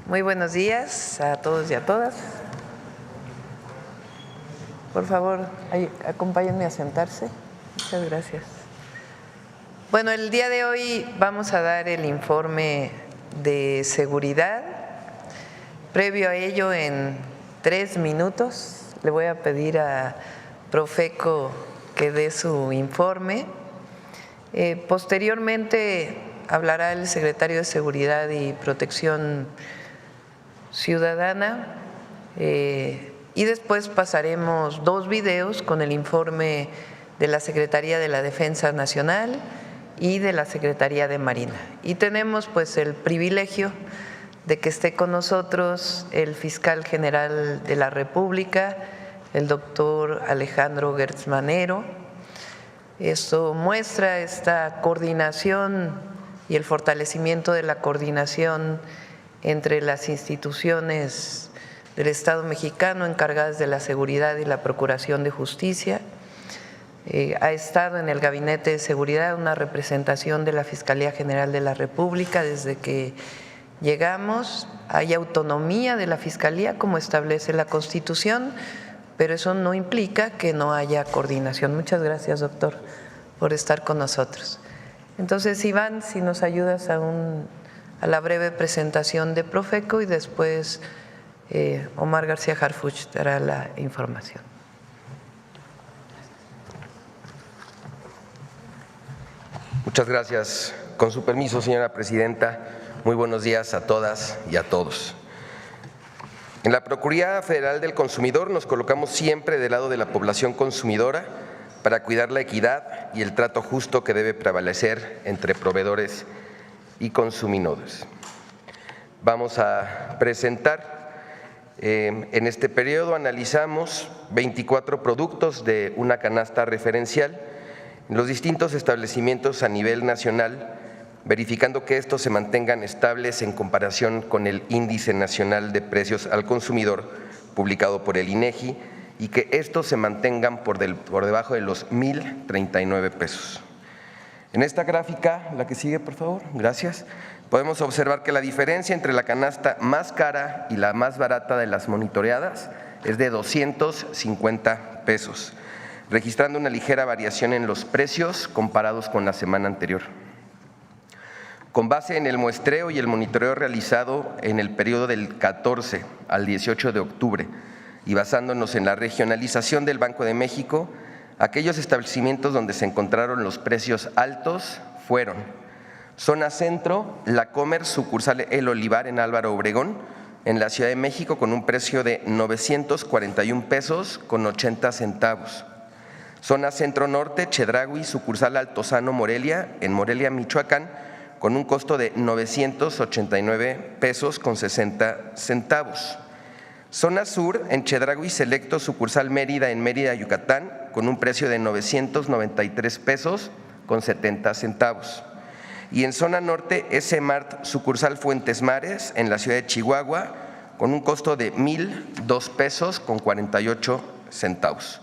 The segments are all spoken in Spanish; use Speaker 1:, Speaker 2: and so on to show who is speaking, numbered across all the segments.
Speaker 1: Muy buenos días a todos y a todas. Por favor, acompáñenme a sentarse. Muchas gracias. Bueno, el día de hoy vamos a dar el informe de seguridad. Previo a ello, en 3 minutos, le voy a pedir a Profeco que dé su informe. Posteriormente hablará el secretario de Seguridad y Protección Ciudadana y después pasaremos 2 videos con el informe de la Secretaría de la Defensa Nacional y de la Secretaría de Marina. Y tenemos pues el privilegio de que esté con nosotros el fiscal general de la República, el doctor Alejandro Gertz Manero. Esto muestra esta coordinación y el fortalecimiento de la coordinación entre las instituciones del Estado mexicano encargadas de la seguridad y la procuración de justicia. Ha estado en el Gabinete de Seguridad una representación de la Fiscalía General de la República desde que llegamos. Hay autonomía de la Fiscalía como establece la Constitución, pero eso no implica que no haya coordinación. Muchas gracias, doctor, por estar con nosotros. Entonces, Iván, si nos ayudas a la breve presentación de Profeco y después Omar García Harfuch dará la información.
Speaker 2: Muchas gracias. Con su permiso, señora presidenta, muy buenos días a todas y a todos. En la Procuraduría Federal del Consumidor nos colocamos siempre del lado de la población consumidora para cuidar la equidad y el trato justo que debe prevalecer entre proveedores y consumidores. Vamos a presentar, en este periodo analizamos 24 productos de una canasta referencial en los distintos establecimientos a nivel nacional, verificando que estos se mantengan estables en comparación con el Índice Nacional de Precios al Consumidor publicado por el INEGI y que estos se mantengan por debajo de los 1,039 pesos. En esta gráfica, la que sigue, por favor, gracias, podemos observar que la diferencia entre la canasta más cara y la más barata de las monitoreadas es de 250 pesos, registrando una ligera variación en los precios comparados con la semana anterior. Con base en el muestreo y el monitoreo realizado en el periodo del 14 al 18 de octubre y basándonos en la regionalización del Banco de México, aquellos establecimientos donde se encontraron los precios altos fueron Zona Centro, La Comer, sucursal El Olivar en Álvaro Obregón, en la Ciudad de México, con un precio de 941 pesos con 80 centavos. Zona Centro Norte, Chedraui, sucursal Altozano Morelia, en Morelia, Michoacán, con un costo de 989 pesos con 60 centavos. Zona Sur, en Chedraui Selecto, sucursal Mérida, en Mérida, Yucatán, con un precio de 993 pesos con 70 centavos. Y en Zona Norte, S-Mart, sucursal Fuentes Mares, en la ciudad de Chihuahua, con un costo de 1,002 pesos con 48 centavos.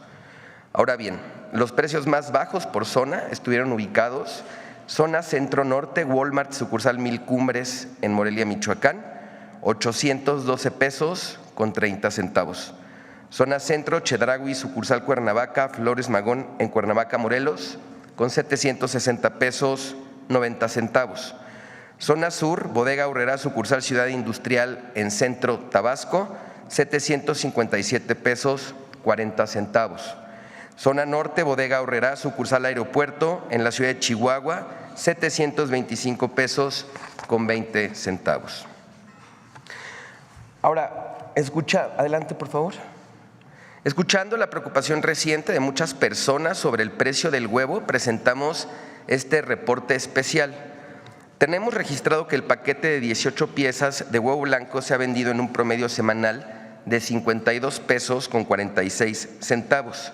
Speaker 2: Ahora bien, los precios más bajos por zona estuvieron ubicados: Zona Centro Norte, Walmart, sucursal Mil Cumbres, en Morelia, Michoacán, 812 pesos con 30 centavos. Zona Centro, Chedraui, sucursal Cuernavaca, Flores Magón, en Cuernavaca, Morelos, con 760 pesos 90 centavos. Zona Sur, Bodega Aurrerá, sucursal Ciudad Industrial, en Centro, Tabasco, 757 pesos 40 centavos. Zona Norte, Bodega Aurrerá, sucursal Aeropuerto, en la ciudad de Chihuahua, 725 pesos con 20 centavos. Ahora, adelante por favor. Escuchando la preocupación reciente de muchas personas sobre el precio del huevo, presentamos este reporte especial. Tenemos registrado que el paquete de 18 piezas de huevo blanco se ha vendido en un promedio semanal de 52 pesos con 46 centavos.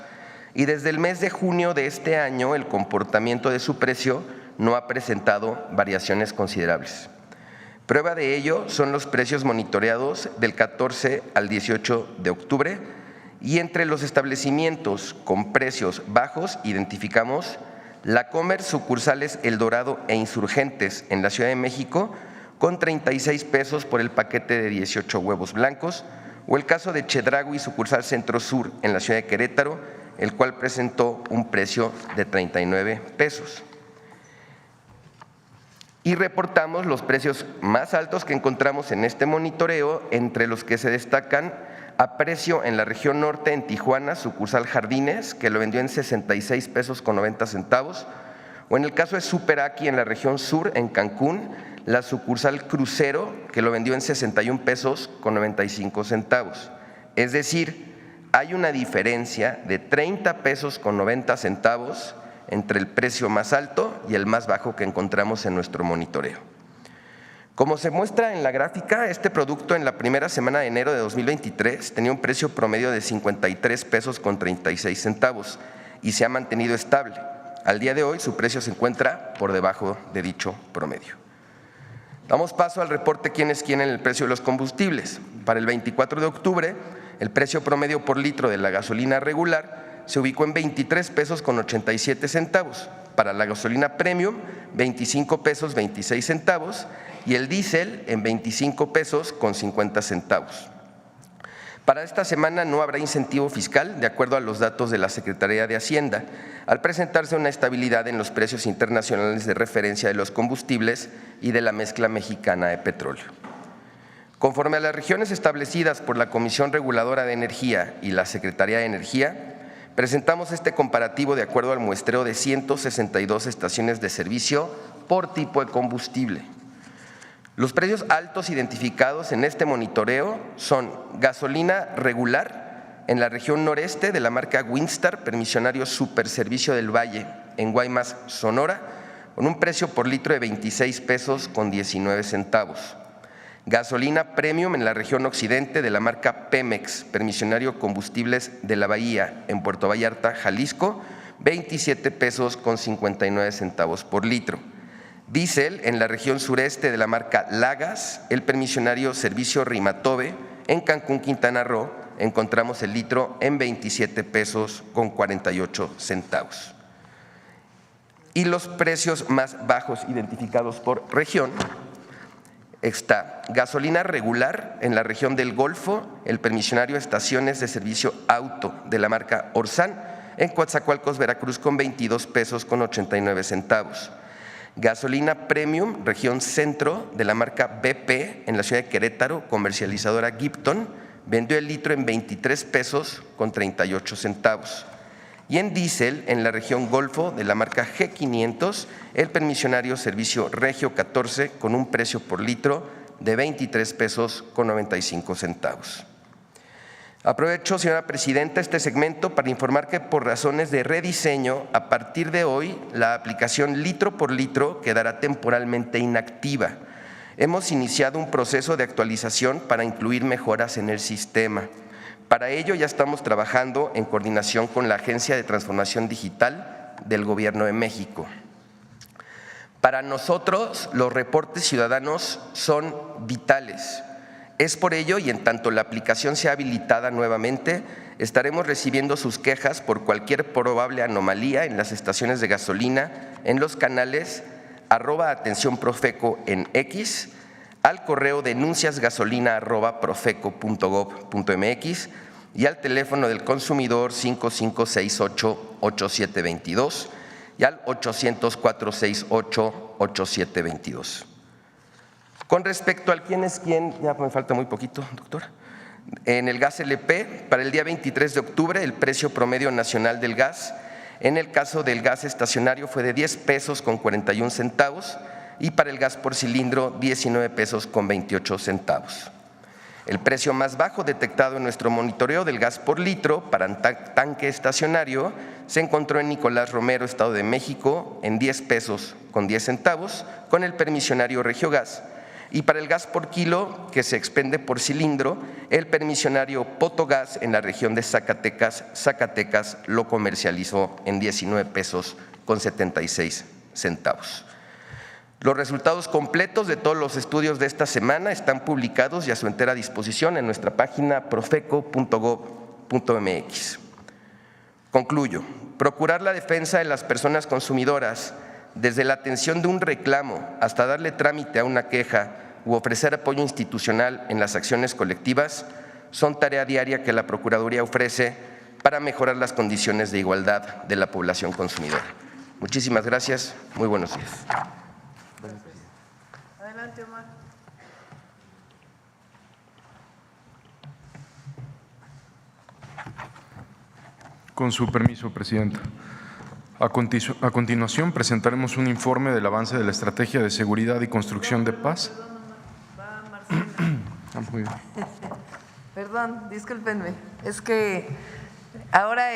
Speaker 2: Y desde el mes de junio de este año, el comportamiento de su precio no ha presentado variaciones considerables. Prueba de ello son los precios monitoreados del 14 al 18 de octubre Y entre los establecimientos con precios bajos identificamos La Comer, sucursales El Dorado e Insurgentes en la Ciudad de México, con 36 pesos por el paquete de 18 huevos blancos, o el caso de Chedraui, sucursal Centro Sur en la Ciudad de Querétaro, el cual presentó un precio de 39 pesos. Y reportamos los precios más altos que encontramos en este monitoreo, entre los que se destacan a precio en la región norte, en Tijuana, sucursal Jardines, que lo vendió en 66 pesos con 90 centavos, o en el caso de Superaqui en la región sur, en Cancún, la sucursal Crucero, que lo vendió en 61 pesos con 95 centavos. Es decir, hay una diferencia de 30 pesos con 90 centavos entre el precio más alto y el más bajo que encontramos en nuestro monitoreo. Como se muestra en la gráfica, este producto en la primera semana de enero de 2023 tenía un precio promedio de 53 pesos con 36 centavos y se ha mantenido estable. Al día de hoy su precio se encuentra por debajo de dicho promedio. Damos paso al reporte quién es quién en el precio de los combustibles. Para el 24 de octubre, el precio promedio por litro de la gasolina regular se ubicó en 23 pesos con 87 centavos. Para la gasolina premium, 25 pesos 26 centavos y el diésel en 25 pesos con 50 centavos. Para esta semana no habrá incentivo fiscal, de acuerdo a los datos de la Secretaría de Hacienda, al presentarse una estabilidad en los precios internacionales de referencia de los combustibles y de la mezcla mexicana de petróleo. Conforme a las regiones establecidas por la Comisión Reguladora de Energía y la Secretaría de Energía, presentamos este comparativo de acuerdo al muestreo de 162 estaciones de servicio por tipo de combustible. Los precios altos identificados en este monitoreo son gasolina regular en la región noreste de la marca Winstar, permisionario Super Servicio del Valle en Guaymas, Sonora, con un precio por litro de 26 pesos con 19 centavos. Gasolina premium en la región occidente de la marca Pemex, permisionario Combustibles de la Bahía en Puerto Vallarta, Jalisco, 27 pesos con 59 centavos por litro. Diésel en la región sureste de la marca Lagas, el permisionario Servicio Rimatobe en Cancún, Quintana Roo, encontramos el litro en 27 pesos con 48 centavos. Y los precios más bajos identificados por región está gasolina regular en la región del Golfo, el permisionario Estaciones de Servicio Auto de la marca Orsan en Coatzacoalcos, Veracruz, con 22 pesos con 89 centavos. Gasolina premium, región centro de la marca BP en la ciudad de Querétaro, comercializadora Gipton, vendió el litro en 23 pesos con 38 centavos. Y en diésel, en la región Golfo de la marca G500, el permisionario Servicio Regio 14 con un precio por litro de 23 pesos con 95 centavos. Aprovecho, señora presidenta, este segmento para informar que por razones de rediseño, a partir de hoy, la aplicación litro por litro quedará temporalmente inactiva. Hemos iniciado un proceso de actualización para incluir mejoras en el sistema. Para ello ya estamos trabajando en coordinación con la Agencia de Transformación Digital del Gobierno de México. Para nosotros, los reportes ciudadanos son vitales. Es por ello, y en tanto la aplicación sea habilitada nuevamente, estaremos recibiendo sus quejas por cualquier probable anomalía en las estaciones de gasolina, en los canales @atenciónprofeco en X, al correo denunciasgasolina@profeco.gov.mx y al teléfono del consumidor 5568-8722 y al 800-468-8722. Con respecto al quién es quién, ya me falta muy poquito, doctora. En el gas LP, para el día 23 de octubre, el precio promedio nacional del gas, en el caso del gas estacionario, fue de 10 pesos con 41 centavos y para el gas por cilindro, 19 pesos con 28 centavos. El precio más bajo detectado en nuestro monitoreo del gas por litro para tanque estacionario se encontró en Nicolás Romero, Estado de México, en 10 pesos con 10 centavos, con el permisionario Regiogas. Y para el gas por kilo que se expende por cilindro, el permisionario Potogas en la región de Zacatecas lo comercializó en 19 pesos con 76 centavos. Los resultados completos de todos los estudios de esta semana están publicados y a su entera disposición en nuestra página profeco.gov.mx. www.icc.gov.mx. Concluyo. Procurar la defensa de las personas consumidoras, desde la atención de un reclamo hasta darle trámite a una queja u ofrecer apoyo institucional en las acciones colectivas, son tarea diaria que la Procuraduría ofrece para mejorar las condiciones de igualdad de la población consumidora. Muchísimas gracias. Muy buenos días.
Speaker 1: Adelante, Omar.
Speaker 3: Con su permiso, Presidenta. A continuación, presentaremos un informe del avance de la Estrategia de Seguridad y Construcción de Paz.
Speaker 1: Va Marcela.
Speaker 3: Muy bien.
Speaker 1: Perdón, discúlpenme. Es que ahora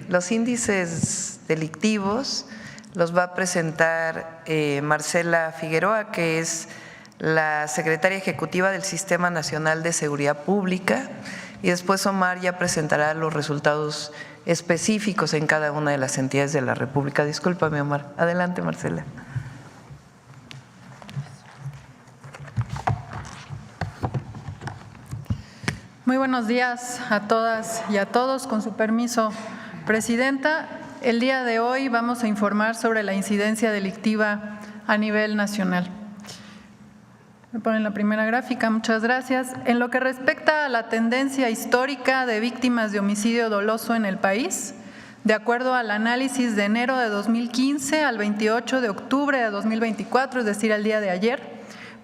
Speaker 1: los índices delictivos los va a presentar Marcela Figueroa, que es la secretaria ejecutiva del Sistema Nacional de Seguridad Pública, y después Omar ya presentará los resultados específicos en cada una de las entidades de la República. Discúlpame, Omar. Adelante, Marcela.
Speaker 4: Muy buenos días a todas y a todos. Con su permiso, Presidenta, el día de hoy vamos a informar sobre la incidencia delictiva a nivel nacional. Me ponen la primera gráfica, muchas gracias. En lo que respecta a la tendencia histórica de víctimas de homicidio doloso en el país, de acuerdo al análisis de enero de 2015 al 28 de octubre de 2024, es decir, al día de ayer,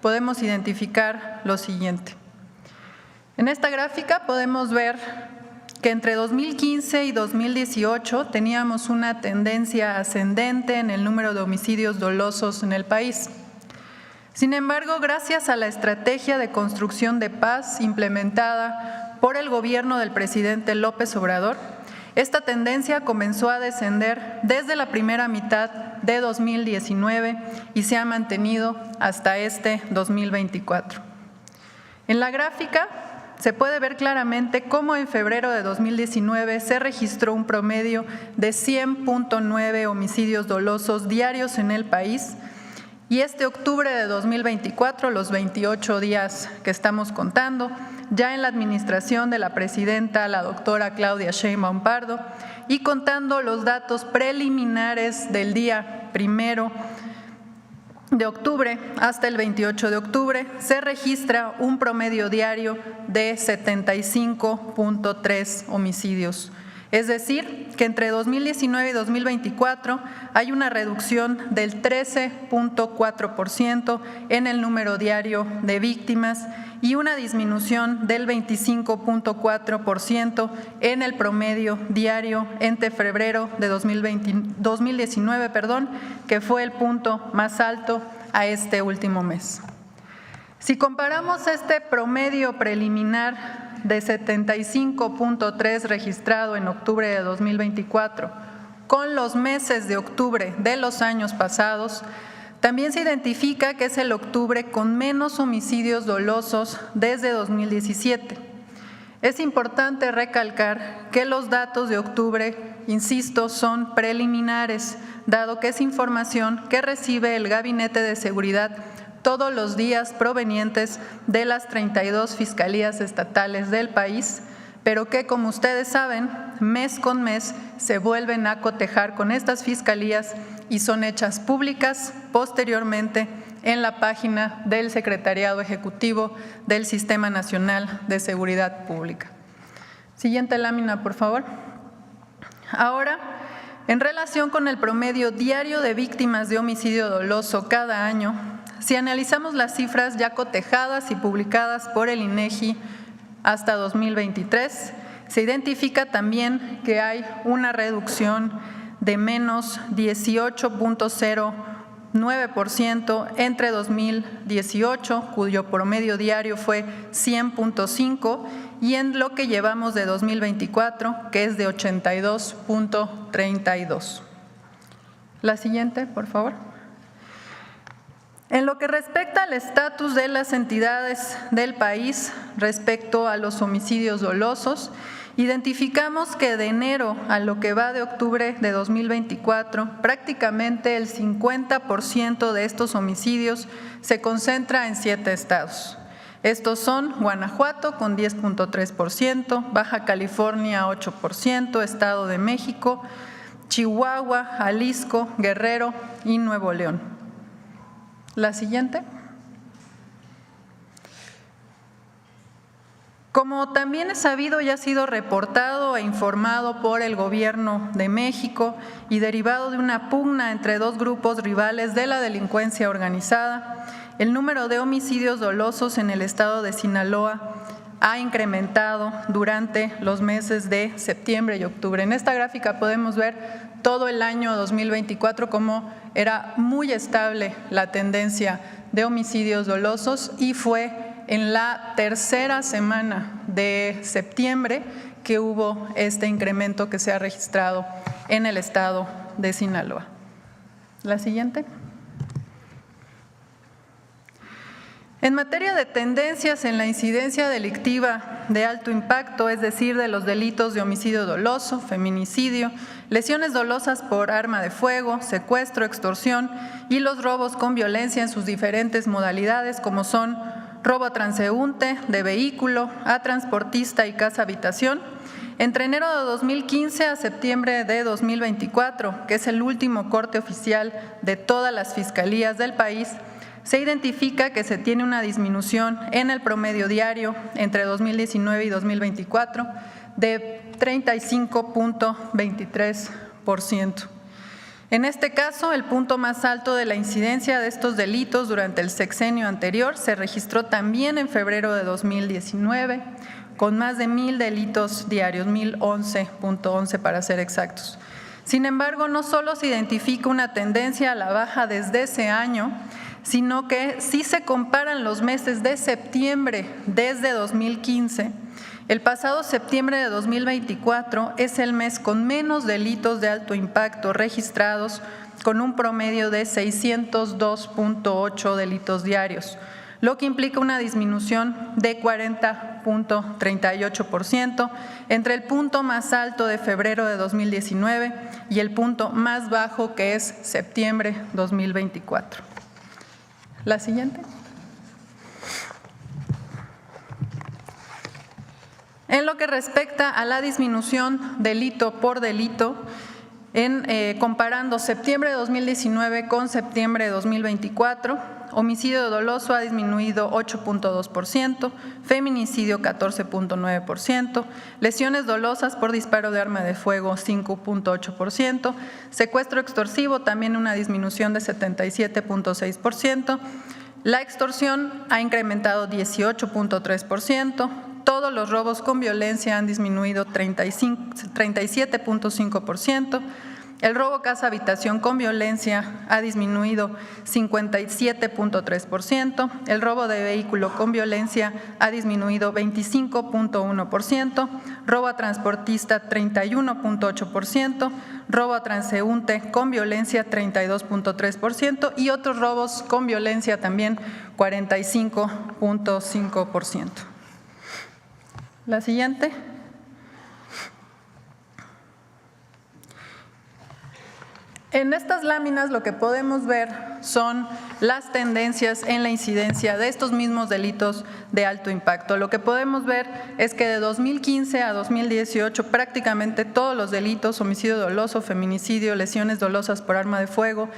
Speaker 4: podemos identificar lo siguiente. En esta gráfica podemos ver que entre 2015 y 2018 teníamos una tendencia ascendente en el número de homicidios dolosos en el país. Sin embargo, gracias a la estrategia de construcción de paz implementada por el gobierno del presidente López Obrador, esta tendencia comenzó a descender desde la primera mitad de 2019 y se ha mantenido hasta este 2024. En la gráfica se puede ver claramente cómo en febrero de 2019 se registró un promedio de 100.9 homicidios dolosos diarios en el país, y este octubre de 2024, los 28 días que estamos contando, ya en la administración de la presidenta, la doctora Claudia Sheinbaum Pardo, y contando los datos preliminares del día 1 de octubre hasta el 28 de octubre, se registra un promedio diario de 75.3 homicidios. Es decir, que entre 2019 y 2024 hay una reducción del 13.4% en el número diario de víctimas y una disminución del 25.4% en el promedio diario entre febrero de 2019, que fue el punto más alto a este último mes. Si comparamos este promedio preliminar de 75.3 registrado en octubre de 2024 con los meses de octubre de los años pasados, también se identifica que es el octubre con menos homicidios dolosos desde 2017. Es importante recalcar que los datos de octubre, insisto, son preliminares, dado que es información que recibe el Gabinete de Seguridad todos los días provenientes de las 32 fiscalías estatales del país, pero que, como ustedes saben, mes con mes se vuelven a cotejar con estas fiscalías y son hechas públicas posteriormente en la página del Secretariado Ejecutivo del Sistema Nacional de Seguridad Pública. Siguiente lámina, por favor. Ahora, en relación con el promedio diario de víctimas de homicidio doloso cada año, si analizamos las cifras ya cotejadas y publicadas por el INEGI hasta 2023, se identifica también que hay una reducción de menos 18.09% entre 2018, cuyo promedio diario fue 100.5, y en lo que llevamos de 2024, que es de 82.32. La siguiente, por favor. En lo que respecta al estatus de las entidades del país respecto a los homicidios dolosos, identificamos que de enero a lo que va de octubre de 2024, prácticamente el 50% de estos homicidios se concentra en 7 estados. Estos son Guanajuato con 10.3%, Baja California 8%, Estado de México, Chihuahua, Jalisco, Guerrero y Nuevo León. La siguiente. Como también es sabido y ha sido reportado e informado por el Gobierno de México y derivado de una pugna entre dos grupos rivales de la delincuencia organizada, el número de homicidios dolosos en el estado de Sinaloa ha incrementado durante los meses de septiembre y octubre. En esta gráfica podemos ver todo el año 2024 cómo era muy estable la tendencia de homicidios dolosos y fue en la tercera semana de septiembre que hubo este incremento que se ha registrado en el estado de Sinaloa. La siguiente. En materia de tendencias en la incidencia delictiva de alto impacto, es decir, de los delitos de homicidio doloso, feminicidio, lesiones dolosas por arma de fuego, secuestro, extorsión y los robos con violencia en sus diferentes modalidades, como son robo a transeúnte, de vehículo, a transportista y casa habitación, entre enero de 2015 a septiembre de 2024, que es el último corte oficial de todas las fiscalías del país, se identifica que se tiene una disminución en el promedio diario entre 2019 y 2024 de 35.23%. En este caso, el punto más alto de la incidencia de estos delitos durante el sexenio anterior se registró también en febrero de 2019, con más de 1,000 delitos diarios, 1,011.11 para ser exactos. Sin embargo, no solo se identifica una tendencia a la baja desde ese año, sino que si se comparan los meses de septiembre desde 2015, el pasado septiembre de 2024 es el mes con menos delitos de alto impacto registrados, con un promedio de 602.8 delitos diarios, lo que implica una disminución de 40.38% entre el punto más alto de febrero de 2019 y el punto más bajo, que es septiembre 2024. La siguiente. En lo que respecta a la disminución delito por delito, comparando septiembre de 2019 con septiembre de 2024, homicidio doloso ha disminuido 8.2%, feminicidio 14.9%, lesiones dolosas por disparo de arma de fuego 5.8%, secuestro extorsivo también una disminución de 77.6%, la extorsión ha incrementado 18.3%, todos los robos con violencia han disminuido 37.5%, el robo casa habitación con violencia ha disminuido 57.3%, el robo de vehículo con violencia ha disminuido 25.1%, robo a transportista 31.8%, robo a transeúnte con violencia 32.3% y otros robos con violencia también 45.5%. La siguiente. En estas láminas lo que podemos ver son las tendencias en la incidencia de estos mismos delitos de alto impacto. Lo que podemos ver es que de 2015 a 2018 prácticamente todos los delitos, homicidio doloso, feminicidio, lesiones dolosas por arma de fuego,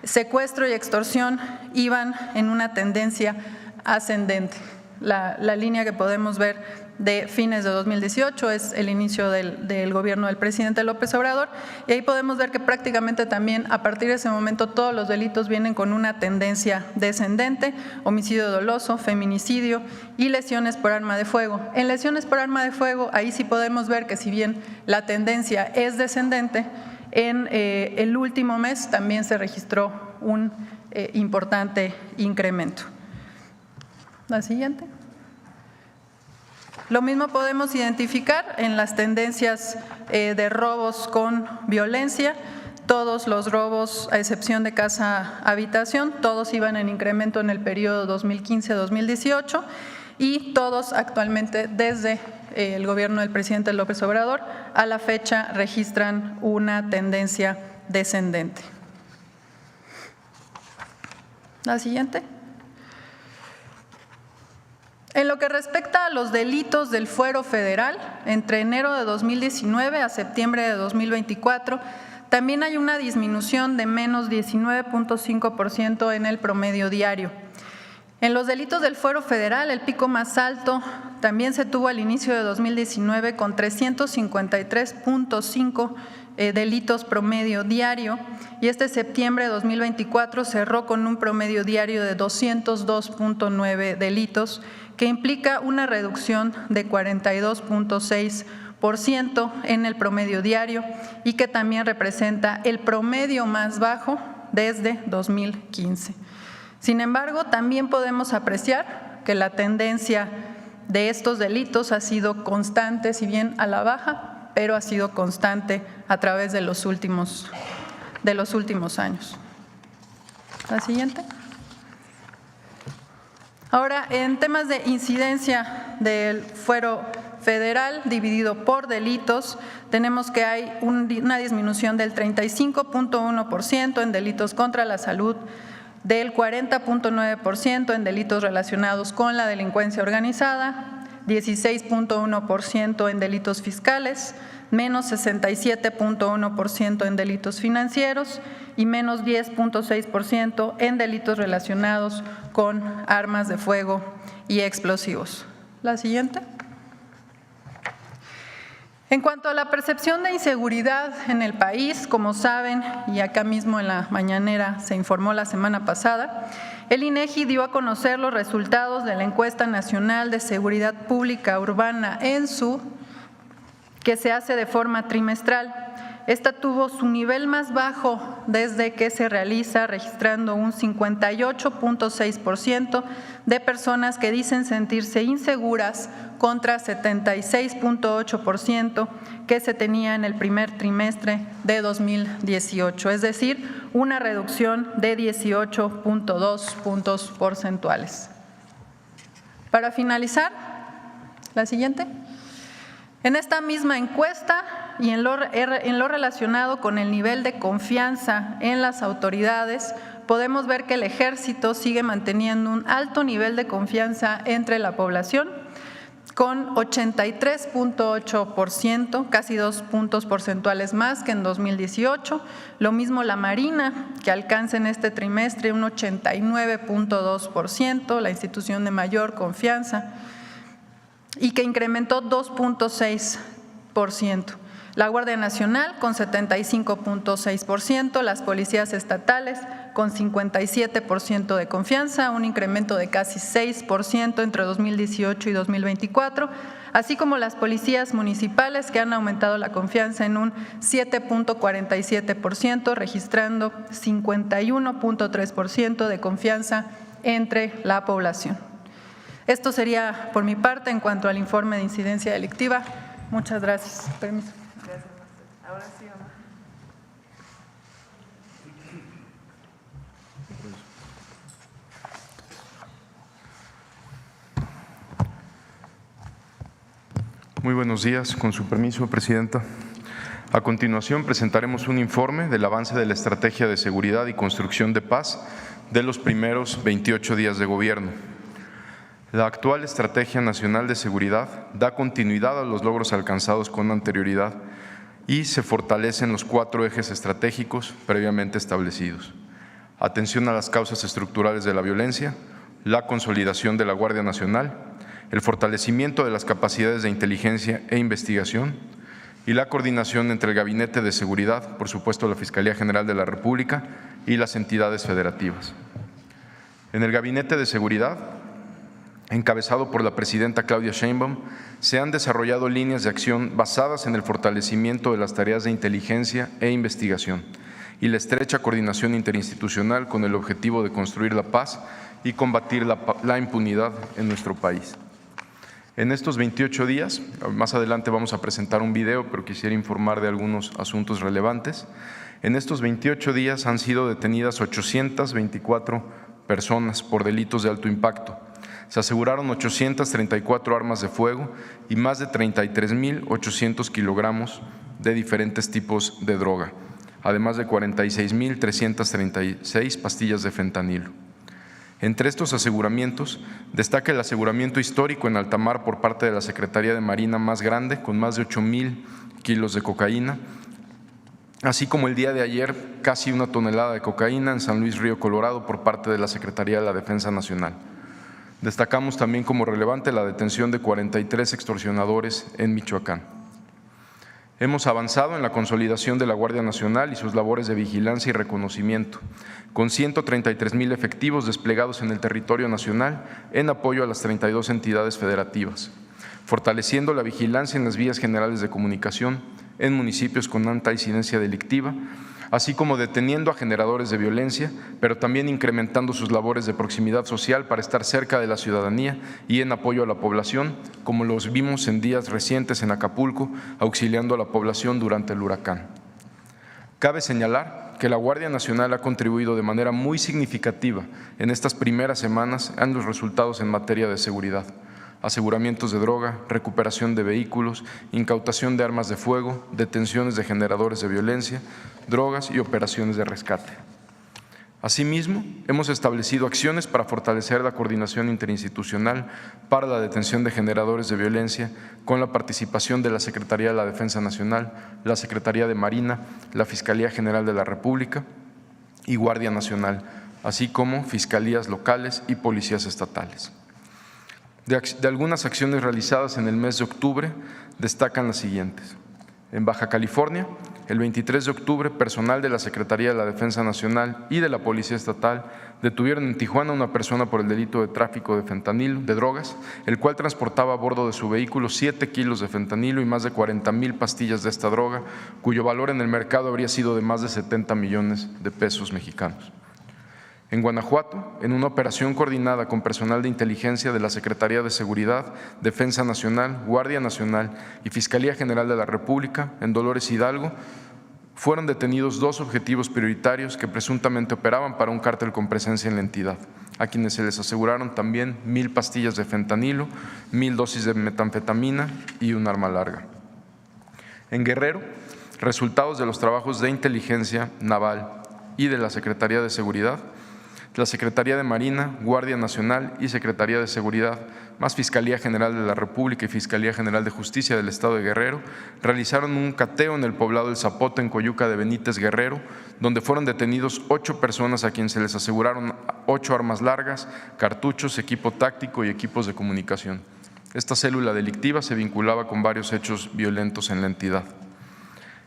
Speaker 4: secuestro y extorsión, iban en una tendencia ascendente. La línea que podemos ver de fines de 2018 es el inicio del gobierno del presidente López Obrador, y ahí podemos ver que prácticamente también a partir de ese momento todos los delitos vienen con una tendencia descendente: homicidio doloso, feminicidio y lesiones por arma de fuego. En lesiones por arma de fuego, ahí sí podemos ver que si bien la tendencia es descendente, en el último mes también se registró un importante incremento. La siguiente. Lo mismo podemos identificar en las tendencias de robos con violencia. Todos los robos, a excepción de casa-habitación, todos iban en incremento en el periodo 2015-2018 y todos actualmente desde el gobierno del presidente López Obrador a la fecha registran una tendencia descendente. La siguiente. En lo que respecta a los delitos del fuero federal, entre enero de 2019 a septiembre de 2024, también hay una disminución de menos 19.5% en el promedio diario. En los delitos del fuero federal, el pico más alto también se tuvo al inicio de 2019 con 353.5 delitos promedio diario, y este septiembre de 2024 cerró con un promedio diario de 202.9 delitos, que implica una reducción de 42.6% en el promedio diario y que también representa el promedio más bajo desde 2015. Sin embargo, también podemos apreciar que la tendencia de estos delitos ha sido constante, si bien a la baja, pero ha sido constante a través de los últimos años. La siguiente. Ahora, en temas de incidencia del fuero federal dividido por delitos, tenemos que hay una disminución del 35.1% en delitos contra la salud, del 40.9% en delitos relacionados con la delincuencia organizada, 16.1% en delitos fiscales, menos 67.1% en delitos financieros y menos 10.6% en delitos relacionados con armas de fuego y explosivos. La siguiente. En cuanto a la percepción de inseguridad en el país, como saben, y acá mismo en la mañanera se informó la semana pasada, el INEGI dio a conocer los resultados de la Encuesta Nacional de Seguridad Pública Urbana ENSU, que se hace de forma trimestral. Esta tuvo su nivel más bajo desde que se realiza, registrando un 58.6% de personas que dicen sentirse inseguras contra 76.8% que se tenía en el primer trimestre de 2018, es decir, una reducción de 18.2 puntos porcentuales. Para finalizar, la siguiente. En esta misma encuesta y en lo relacionado con el nivel de confianza en las autoridades, podemos ver que el Ejército sigue manteniendo un alto nivel de confianza entre la población, con 83.8%, casi 2 puntos porcentuales más que en 2018. Lo mismo la Marina, que alcanza en este trimestre un 89.2%, la institución de mayor confianza, y que incrementó 2.6%. La Guardia Nacional con 75.6%, las policías estatales con 57% de confianza, un incremento de casi 6% entre 2018 y 2024, así como las policías municipales que han aumentado la confianza en un 7.47%, registrando 51.3% de confianza entre la población. Esto sería por mi parte en cuanto al informe de incidencia delictiva. Muchas gracias. Permiso.
Speaker 1: Gracias, Marcela. Ahora sí, Omar.
Speaker 3: Muy buenos días. Con su permiso, Presidenta. A continuación, presentaremos un informe del avance de la Estrategia de Seguridad y Construcción de Paz de los primeros 28 días de gobierno. La actual Estrategia Nacional de Seguridad da continuidad a los logros alcanzados con anterioridad y se fortalecen los 4 ejes estratégicos previamente establecidos: atención a las causas estructurales de la violencia, la consolidación de la Guardia Nacional, el fortalecimiento de las capacidades de inteligencia e investigación y la coordinación entre el Gabinete de Seguridad, por supuesto la Fiscalía General de la República y las entidades federativas. En el Gabinete de Seguridad, encabezado por la presidenta Claudia Sheinbaum, se han desarrollado líneas de acción basadas en el fortalecimiento de las tareas de inteligencia e investigación y la estrecha coordinación interinstitucional con el objetivo de construir la paz y combatir la impunidad en nuestro país. En estos 28 días, más adelante vamos a presentar un video, pero quisiera informar de algunos asuntos relevantes. En estos 28 días han sido detenidas 824 personas por delitos de alto impacto. Se aseguraron 834 armas de fuego y más de 33.800 kilogramos de diferentes tipos de droga, además de 46.336 pastillas de fentanilo. Entre estos aseguramientos, destaca el aseguramiento histórico en alta mar por parte de la Secretaría de Marina más grande, con más de 8,000 kilos de cocaína, así como el día de ayer casi 1 tonelada de cocaína en San Luis Río Colorado por parte de la Secretaría de la Defensa Nacional. Destacamos también como relevante la detención de 43 extorsionadores en Michoacán. Hemos avanzado en la consolidación de la Guardia Nacional y sus labores de vigilancia y reconocimiento, con 133,000 efectivos desplegados en el territorio nacional en apoyo a las 32 entidades federativas, fortaleciendo la vigilancia en las vías generales de comunicación en municipios con alta incidencia delictiva, así como deteniendo a generadores de violencia, pero también incrementando sus labores de proximidad social para estar cerca de la ciudadanía y en apoyo a la población, como los vimos en días recientes en Acapulco, auxiliando a la población durante el huracán. Cabe señalar que la Guardia Nacional ha contribuido de manera muy significativa en estas primeras semanas en los resultados en materia de seguridad: aseguramientos de droga, recuperación de vehículos, incautación de armas de fuego, detenciones de generadores de violencia, drogas y operaciones de rescate. Asimismo, hemos establecido acciones para fortalecer la coordinación interinstitucional para la detención de generadores de violencia con la participación de la Secretaría de la Defensa Nacional, la Secretaría de Marina, la Fiscalía General de la República y Guardia Nacional, así como fiscalías locales y policías estatales. De algunas acciones realizadas en el mes de octubre, destacan las siguientes. En Baja California, el 23 de octubre, personal de la Secretaría de la Defensa Nacional y de la Policía Estatal detuvieron en Tijuana a una persona por el delito de tráfico de fentanilo, de drogas, el cual transportaba a bordo de su vehículo 7 kilos de fentanilo y más de 40,000 pastillas de esta droga, cuyo valor en el mercado habría sido de más de 70 millones de pesos mexicanos. En Guanajuato, en una operación coordinada con personal de inteligencia de la Secretaría de Seguridad, Defensa Nacional, Guardia Nacional y Fiscalía General de la República, en Dolores Hidalgo, fueron detenidos 2 objetivos prioritarios que presuntamente operaban para un cártel con presencia en la entidad, a quienes se les aseguraron también 1,000 pastillas de fentanilo, 1,000 dosis de metanfetamina y un arma larga. En Guerrero, resultados de los trabajos de inteligencia naval y de la Secretaría de Seguridad, la Secretaría de Marina, Guardia Nacional y Secretaría de Seguridad, más Fiscalía General de la República y Fiscalía General de Justicia del Estado de Guerrero, realizaron un cateo en el poblado El Zapote, en Coyuca de Benítez, Guerrero, donde fueron detenidos 8 personas a quienes se les aseguraron 8 armas largas, cartuchos, equipo táctico y equipos de comunicación. Esta célula delictiva se vinculaba con varios hechos violentos en la entidad.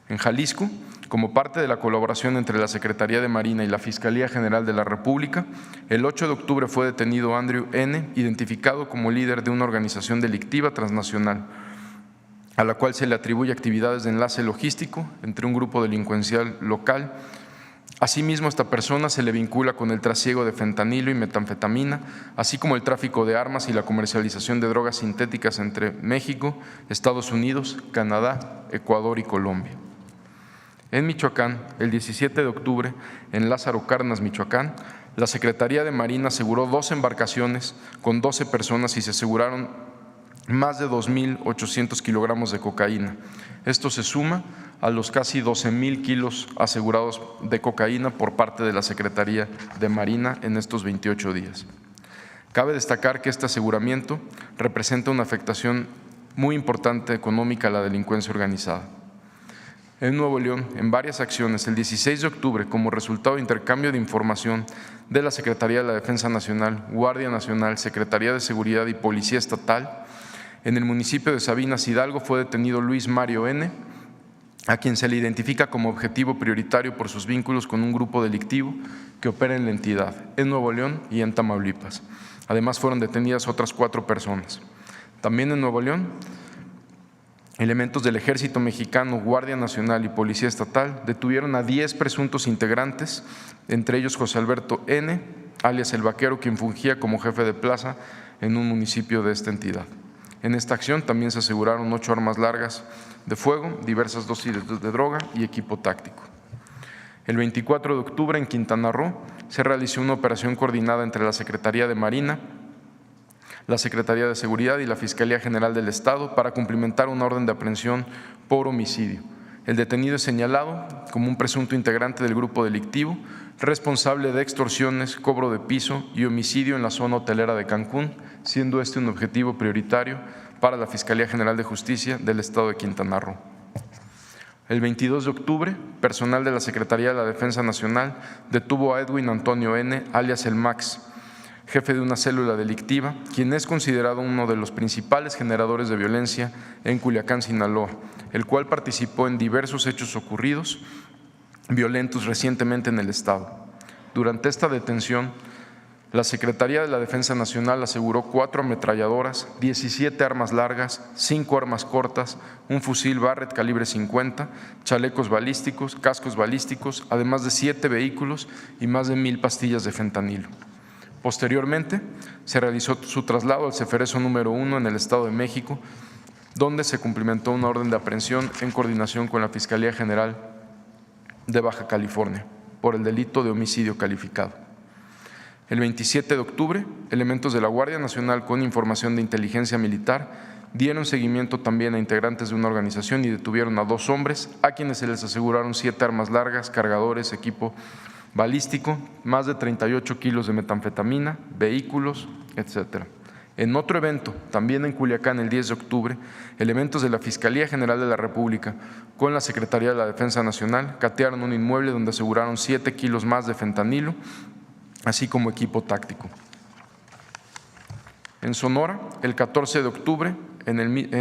Speaker 3: En Jalisco, como parte de la colaboración entre la Secretaría de Marina y la Fiscalía General de la República, el 8 de octubre fue detenido Andrew N., identificado como líder de una organización delictiva transnacional, a la cual se le atribuye actividades de enlace logístico entre un grupo delincuencial local. Asimismo, a esta persona se le vincula con el trasiego de fentanilo y metanfetamina, así como el tráfico de armas y la comercialización de drogas sintéticas entre México, Estados Unidos, Canadá, Ecuador y Colombia. En Michoacán, el 17 de octubre, en Lázaro Cárdenas, Michoacán, la Secretaría de Marina aseguró 2 embarcaciones con 12 personas y se aseguraron más de 2,800 kilogramos de cocaína. Esto se suma a los casi 12,000 kilos asegurados de cocaína por parte de la Secretaría de Marina en estos 28 días. Cabe destacar que este aseguramiento representa una afectación muy importante económica a la delincuencia organizada. En Nuevo León, en varias acciones, el 16 de octubre, como resultado de intercambio de información de la Secretaría de la Defensa Nacional, Guardia Nacional, Secretaría de Seguridad y Policía Estatal, en el municipio de Sabinas, Hidalgo, fue detenido Luis Mario N., a quien se le identifica como objetivo prioritario por sus vínculos con un grupo delictivo que opera en la entidad, en Nuevo León y en Tamaulipas. Además, fueron detenidas otras 4 personas. También en Nuevo León, elementos del Ejército Mexicano, Guardia Nacional y Policía Estatal detuvieron a 10 presuntos integrantes, entre ellos José Alberto N., alias El Vaquero, quien fungía como jefe de plaza en un municipio de esta entidad. En esta acción también se aseguraron 8 armas largas de fuego, diversas dosis de droga y equipo táctico. El 24 de octubre, en Quintana Roo, se realizó una operación coordinada entre la Secretaría de Marina, la Secretaría de Seguridad y la Fiscalía General del Estado para cumplimentar una orden de aprehensión por homicidio. El detenido es señalado como un presunto integrante del grupo delictivo, responsable de extorsiones, cobro de piso y homicidio en la zona hotelera de Cancún, siendo este un objetivo prioritario para la Fiscalía General de Justicia del Estado de Quintana Roo. El 22 de octubre, personal de la Secretaría de la Defensa Nacional detuvo a Edwin Antonio N., alias el Max, jefe de una célula delictiva, quien es considerado uno de los principales generadores de violencia en Culiacán, Sinaloa, el cual participó en diversos hechos ocurridos violentos recientemente en el Estado. Durante esta detención, la Secretaría de la Defensa Nacional aseguró 4 ametralladoras, 17 armas largas, 5 armas cortas, un fusil Barrett calibre 50, chalecos balísticos, cascos balísticos, además de 7 vehículos y más de 1,000 pastillas de fentanilo. Posteriormente, se realizó su traslado al Ceferezo número 1 en el Estado de México, donde se cumplimentó una orden de aprehensión en coordinación con la Fiscalía General de Baja California por el delito de homicidio calificado. El 27 de octubre, elementos de la Guardia Nacional con información de inteligencia militar dieron seguimiento también a integrantes de una organización y detuvieron a 2 hombres, a quienes se les aseguraron 7 armas largas, cargadores, equipo balístico, más de 38 kilos de metanfetamina, vehículos, etc. En otro evento, también en Culiacán, el 10 de octubre, elementos de la Fiscalía General de la República con la Secretaría de la Defensa Nacional catearon un inmueble donde aseguraron 7 kilos más de fentanilo, así como equipo táctico. En Sonora, el 14 de octubre, el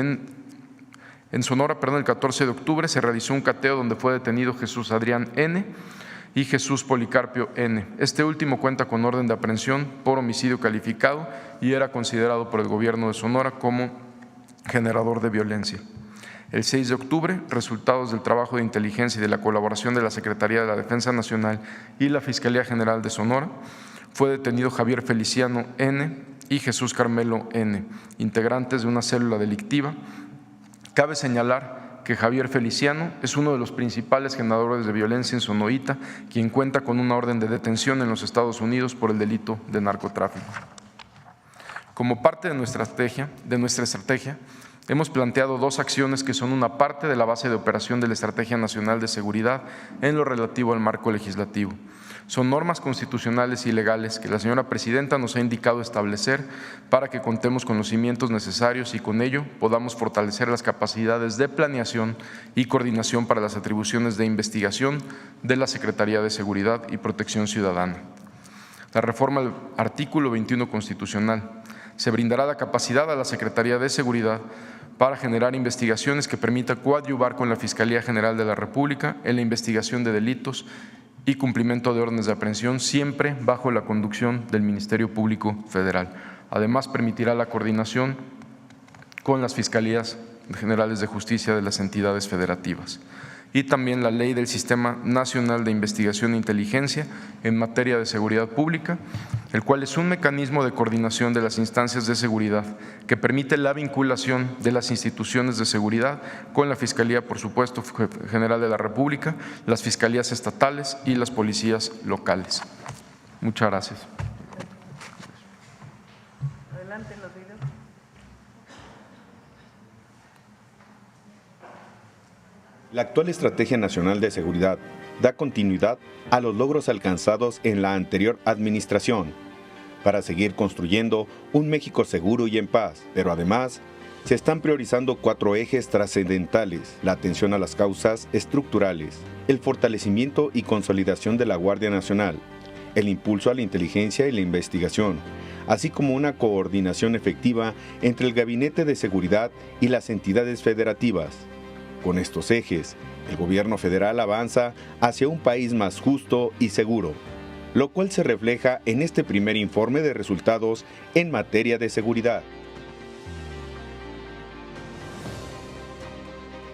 Speaker 3: 14 de octubre se realizó un cateo donde fue detenido Jesús Adrián N. y Jesús Policarpio N. Este último cuenta con orden de aprehensión por homicidio calificado y era considerado por el gobierno de Sonora como generador de violencia. El 6 de octubre, resultados del trabajo de inteligencia y de la colaboración de la Secretaría de la Defensa Nacional y la Fiscalía General de Sonora, fue detenido Javier Feliciano N. y Jesús Carmelo N., integrantes de una célula delictiva. Cabe señalar que Javier Feliciano es uno de los principales generadores de violencia en Sonoita, quien cuenta con una orden de detención en los Estados Unidos por el delito de narcotráfico. Como parte de nuestra estrategia, hemos planteado 2 acciones que son una parte de la base de operación de la Estrategia Nacional de Seguridad en lo relativo al marco legislativo. Son normas constitucionales y legales que la señora Presidenta nos ha indicado establecer para que contemos con los cimientos necesarios y con ello podamos fortalecer las capacidades de planeación y coordinación para las atribuciones de investigación de la Secretaría de Seguridad y Protección Ciudadana. La reforma al artículo 21 constitucional. Se brindará la capacidad a la Secretaría de Seguridad para generar investigaciones que permitan coadyuvar con la Fiscalía General de la República en la investigación de delitos y cumplimiento de órdenes de aprehensión, siempre bajo la conducción del Ministerio Público Federal. Además, permitirá la coordinación con las Fiscalías Generales de Justicia de las entidades federativas. Y también la Ley del Sistema Nacional de Investigación e Inteligencia en materia de seguridad pública, el cual es un mecanismo de coordinación de las instancias de seguridad que permite la vinculación de las instituciones de seguridad con la Fiscalía, por supuesto, General de la República, las fiscalías estatales y las policías locales. Muchas gracias.
Speaker 1: Adelante los videos.
Speaker 5: La actual Estrategia Nacional de Seguridad da continuidad a los logros alcanzados en la anterior administración para seguir construyendo un México seguro y en paz, pero además se están priorizando 4 ejes trascendentales: la atención a las causas estructurales, el fortalecimiento y consolidación de la Guardia Nacional, el impulso a la inteligencia y la investigación, así como una coordinación efectiva entre el Gabinete de Seguridad y las entidades federativas. Con estos ejes, el gobierno federal avanza hacia un país más justo y seguro, lo cual se refleja en este primer informe de resultados en materia de seguridad.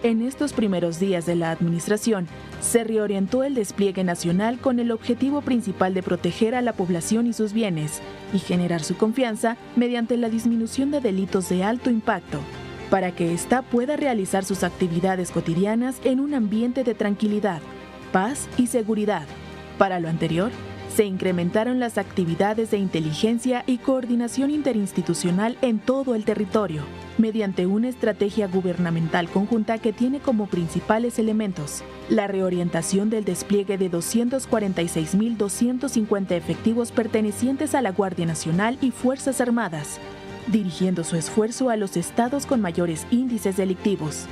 Speaker 6: En estos primeros días de la administración, se reorientó el despliegue nacional con el objetivo principal de proteger a la población y sus bienes y generar su confianza mediante la disminución de delitos de alto impacto, para que ésta pueda realizar sus actividades cotidianas en un ambiente de tranquilidad, paz y seguridad. Para lo anterior, se incrementaron las actividades de inteligencia y coordinación interinstitucional en todo el territorio, mediante una estrategia gubernamental conjunta que tiene como principales elementos la reorientación del despliegue de 246.250 efectivos pertenecientes a la Guardia Nacional y Fuerzas Armadas, dirigiendo su esfuerzo a los estados con mayores índices delictivos.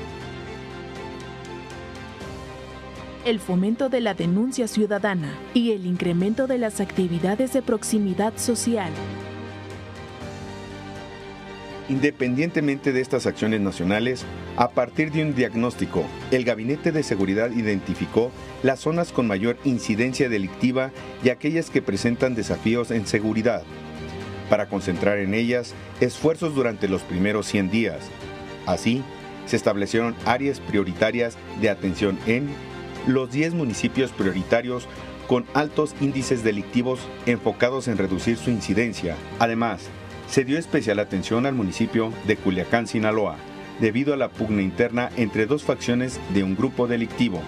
Speaker 6: El fomento de la denuncia ciudadana y el incremento de las actividades de proximidad social.
Speaker 5: Independientemente de estas acciones nacionales, a partir de un diagnóstico, el Gabinete de Seguridad identificó las zonas con mayor incidencia delictiva y aquellas que presentan desafíos en seguridad, para concentrar en ellas esfuerzos durante los primeros 100 días. Así, se establecieron áreas prioritarias de atención en los 10 municipios prioritarios con altos índices delictivos enfocados en reducir su incidencia. Además, se dio especial atención al municipio de Culiacán, Sinaloa, debido a la pugna interna entre dos facciones de un grupo delictivo.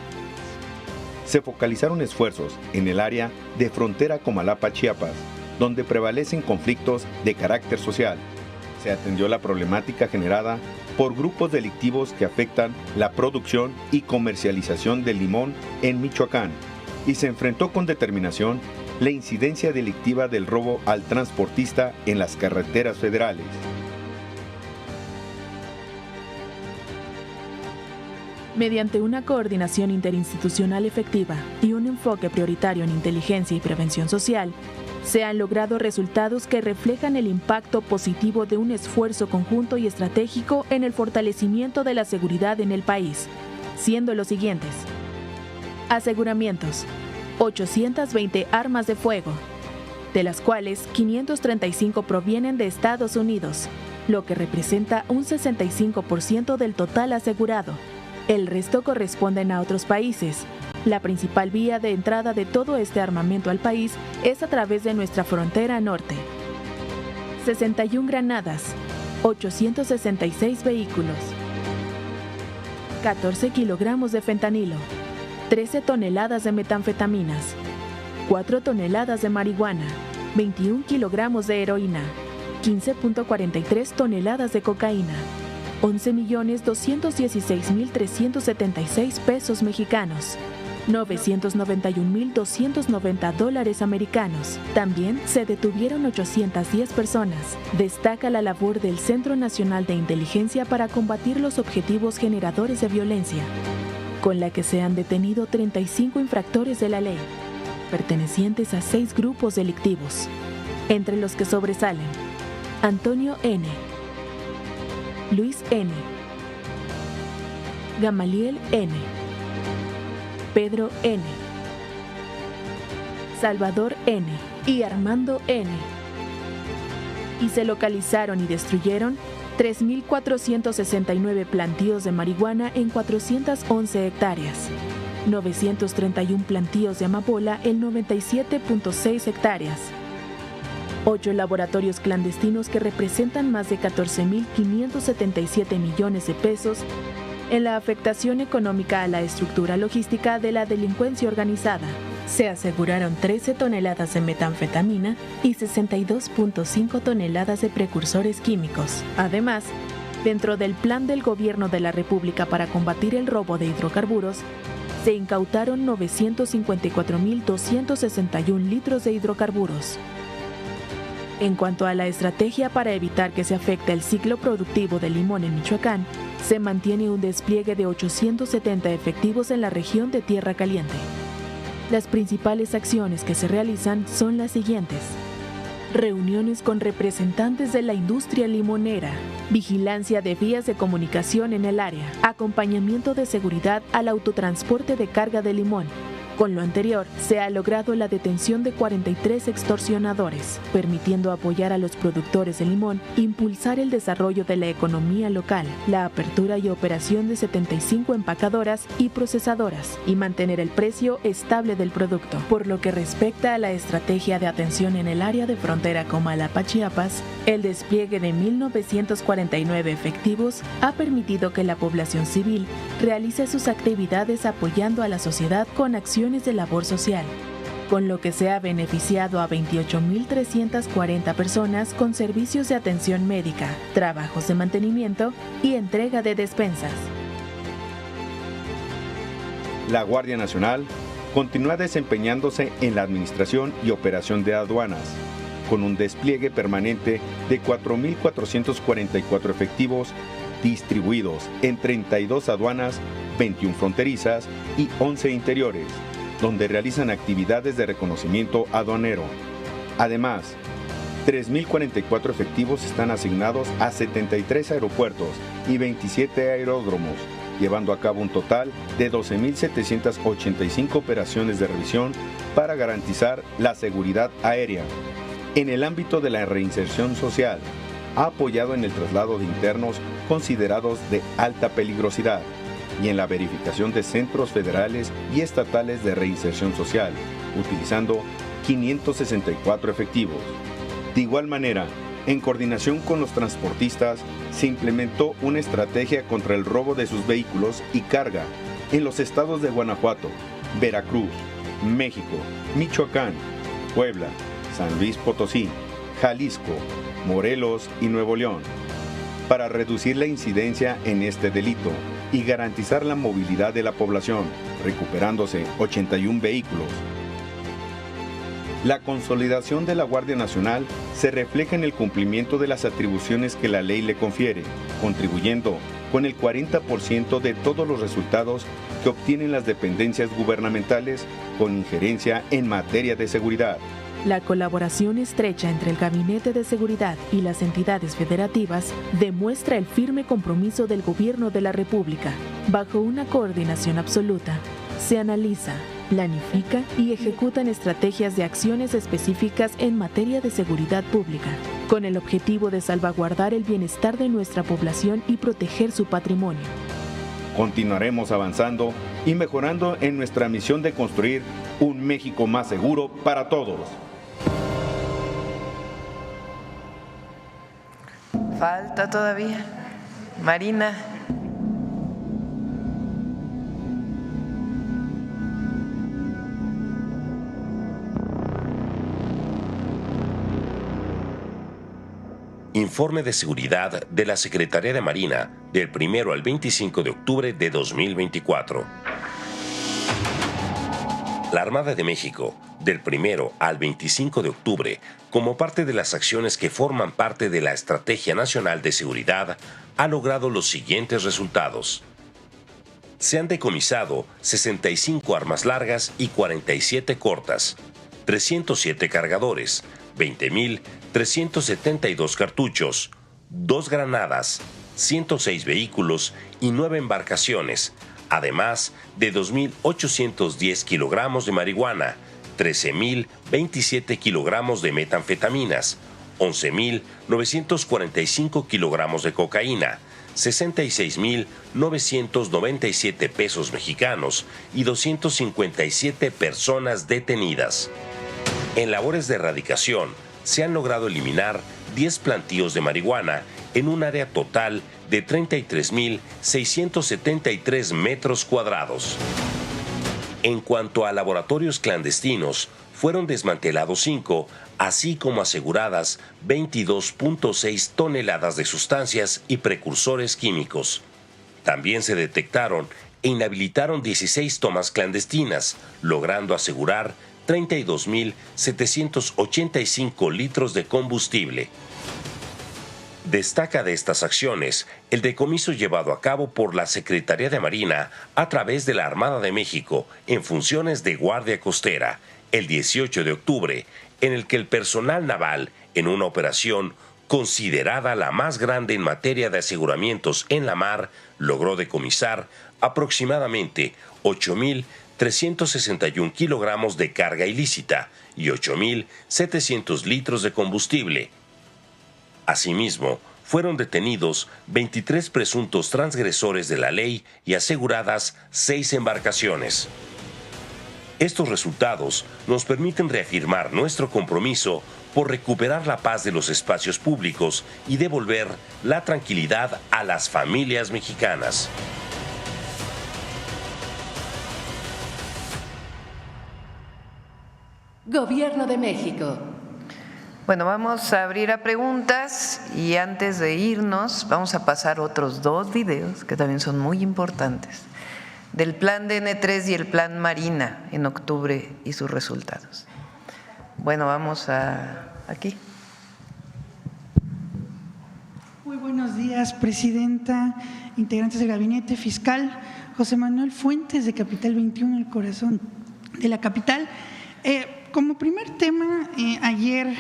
Speaker 5: Se focalizaron esfuerzos en el área de frontera Comalapa, Chiapas, donde prevalecen conflictos de carácter social. Se atendió la problemática generada por grupos delictivos que afectan la producción y comercialización del limón en Michoacán, y se enfrentó con determinación la incidencia delictiva del robo al transportista en las carreteras federales.
Speaker 6: Mediante una coordinación interinstitucional efectiva y un enfoque prioritario en inteligencia y prevención social, se han logrado resultados que reflejan el impacto positivo de un esfuerzo conjunto y estratégico en el fortalecimiento de la seguridad en el país, siendo los siguientes: aseguramientos, 820 armas de fuego, de las cuales 535 provienen de Estados Unidos, lo que representa un 65% del total asegurado. El resto corresponden a otros países. La principal vía de entrada de todo este armamento al país es a través de nuestra frontera norte. 61 granadas, 866 vehículos, 14 kilogramos de fentanilo, 13 toneladas de metanfetaminas, 4 toneladas de marihuana, 21 kilogramos de heroína, 15.43 toneladas de cocaína, 11.216.376 pesos mexicanos, 991.290 dólares americanos. También se detuvieron 810 personas. Destaca la labor del Centro Nacional de Inteligencia para combatir los objetivos generadores de violencia, con la que se han detenido 35 infractores de la ley, pertenecientes a 6 grupos delictivos, entre los que sobresalen Antonio N., Luis N., Gamaliel N., Pedro N., Salvador N. y Armando N. Y se localizaron y destruyeron 3.469 plantíos de marihuana en 411 hectáreas, 931 plantíos de amapola en 97.6 hectáreas, 8 laboratorios clandestinos que representan más de 14.577 millones de pesos en la afectación económica a la estructura logística de la delincuencia organizada. Se aseguraron 13 toneladas de metanfetamina y 62.5 toneladas de precursores químicos. Además, dentro del plan del Gobierno de la República para combatir el robo de hidrocarburos, se incautaron 954.261 litros de hidrocarburos. En cuanto a la estrategia para evitar que se afecte el ciclo productivo del limón en Michoacán, se mantiene un despliegue de 870 efectivos en la región de Tierra Caliente. Las principales acciones que se realizan son las siguientes: reuniones con representantes de la industria limonera, vigilancia de vías de comunicación en el área, acompañamiento de seguridad al autotransporte de carga de limón. Con lo anterior, se ha logrado la detención de 43 extorsionadores, permitiendo apoyar a los productores de limón, impulsar el desarrollo de la economía local, la apertura y operación de 75 empacadoras y procesadoras, y mantener el precio estable del producto. Por lo que respecta a la estrategia de atención en el área de frontera Comalapa, Chiapas, el despliegue de 1.949 efectivos ha permitido que la población civil realice sus actividades apoyando a la sociedad con acciones de labor social. con lo que se ha beneficiado a 28.340 personas con servicios de atención médica, trabajos de mantenimiento y entrega de despensas.
Speaker 5: La Guardia Nacional continúa desempeñándose en la administración y operación de aduanas, con un despliegue permanente de 4.444 efectivos distribuidos en 32 aduanas, 21 fronterizas y 11 interiores, donde realizan actividades de reconocimiento aduanero. Además, 3.044 efectivos están asignados a 73 aeropuertos y 27 aeródromos, llevando a cabo un total de 12.785 operaciones de revisión para garantizar la seguridad aérea. En el ámbito de la reinserción social, ha apoyado en el traslado de internos considerados de alta peligrosidad y en la verificación de centros federales y estatales de reinserción social, utilizando 564 efectivos. De igual manera, en coordinación con los transportistas, se implementó una estrategia contra el robo de sus vehículos y carga en los estados de Guanajuato, Veracruz, México, Michoacán, Puebla, San Luis Potosí, Jalisco, Morelos y Nuevo León, para reducir la incidencia en este delito y garantizar la movilidad de la población, recuperándose 81 vehículos. La consolidación de la Guardia Nacional se refleja en el cumplimiento de las atribuciones que la ley le confiere, contribuyendo con el 40% de todos los resultados que obtienen las dependencias gubernamentales con injerencia en materia de seguridad.
Speaker 6: La colaboración estrecha entre el Gabinete de Seguridad y las entidades federativas demuestra el firme compromiso del Gobierno de la República. Bajo una coordinación absoluta, se analiza, planifica y ejecutan estrategias de acciones específicas en materia de seguridad pública, con el objetivo de salvaguardar el bienestar de nuestra población y proteger su patrimonio.
Speaker 5: Continuaremos avanzando y mejorando en nuestra misión de construir un México más seguro para todos.
Speaker 1: Falta todavía. Marina.
Speaker 7: Informe de seguridad de la Secretaría de Marina del 1 al 25 de octubre de 2024. La Armada de México, del 1 al 25 de octubre, como parte de las acciones que forman parte de la Estrategia Nacional de Seguridad, ha logrado los siguientes resultados. Se han decomisado 65 armas largas y 47 cortas, 307 cargadores, 20.372 cartuchos, 2 granadas, 106 vehículos y 9 embarcaciones, además de 2.810 kilogramos de marihuana, 13.027 kilogramos de metanfetaminas, 11.945 kilogramos de cocaína, 66.997 pesos mexicanos y 257 personas detenidas. En labores de erradicación, se han logrado eliminar 10 plantíos de marihuana en un área total de 33.673 metros cuadrados. En cuanto a laboratorios clandestinos, fueron desmantelados 5, así como aseguradas 22.6 toneladas de sustancias y precursores químicos. También se detectaron e inhabilitaron 16 tomas clandestinas, logrando asegurar 32.785 litros de combustible. Destaca de estas acciones el decomiso llevado a cabo por la Secretaría de Marina a través de la Armada de México en funciones de guardia costera el 18 de octubre, en el que el personal naval, en una operación considerada la más grande en materia de aseguramientos en la mar, logró decomisar aproximadamente 8.361 kilogramos de carga ilícita y 8.700 litros de combustible. Asimismo, fueron detenidos 23 presuntos transgresores de la ley y aseguradas 6 embarcaciones. Estos resultados nos permiten reafirmar nuestro compromiso por recuperar la paz de los espacios públicos y devolver la tranquilidad a las familias mexicanas.
Speaker 8: Gobierno de México.
Speaker 1: Bueno, vamos a abrir a preguntas y antes de irnos vamos a pasar otros 2 videos que también son muy importantes, del plan DN3 y el plan Marina en octubre y sus resultados. Bueno, vamos aquí.
Speaker 9: Muy buenos días, Presidenta, integrantes del Gabinete Fiscal. José Manuel Fuentes, de Capital 21, el corazón de la capital. Como primer tema, ayer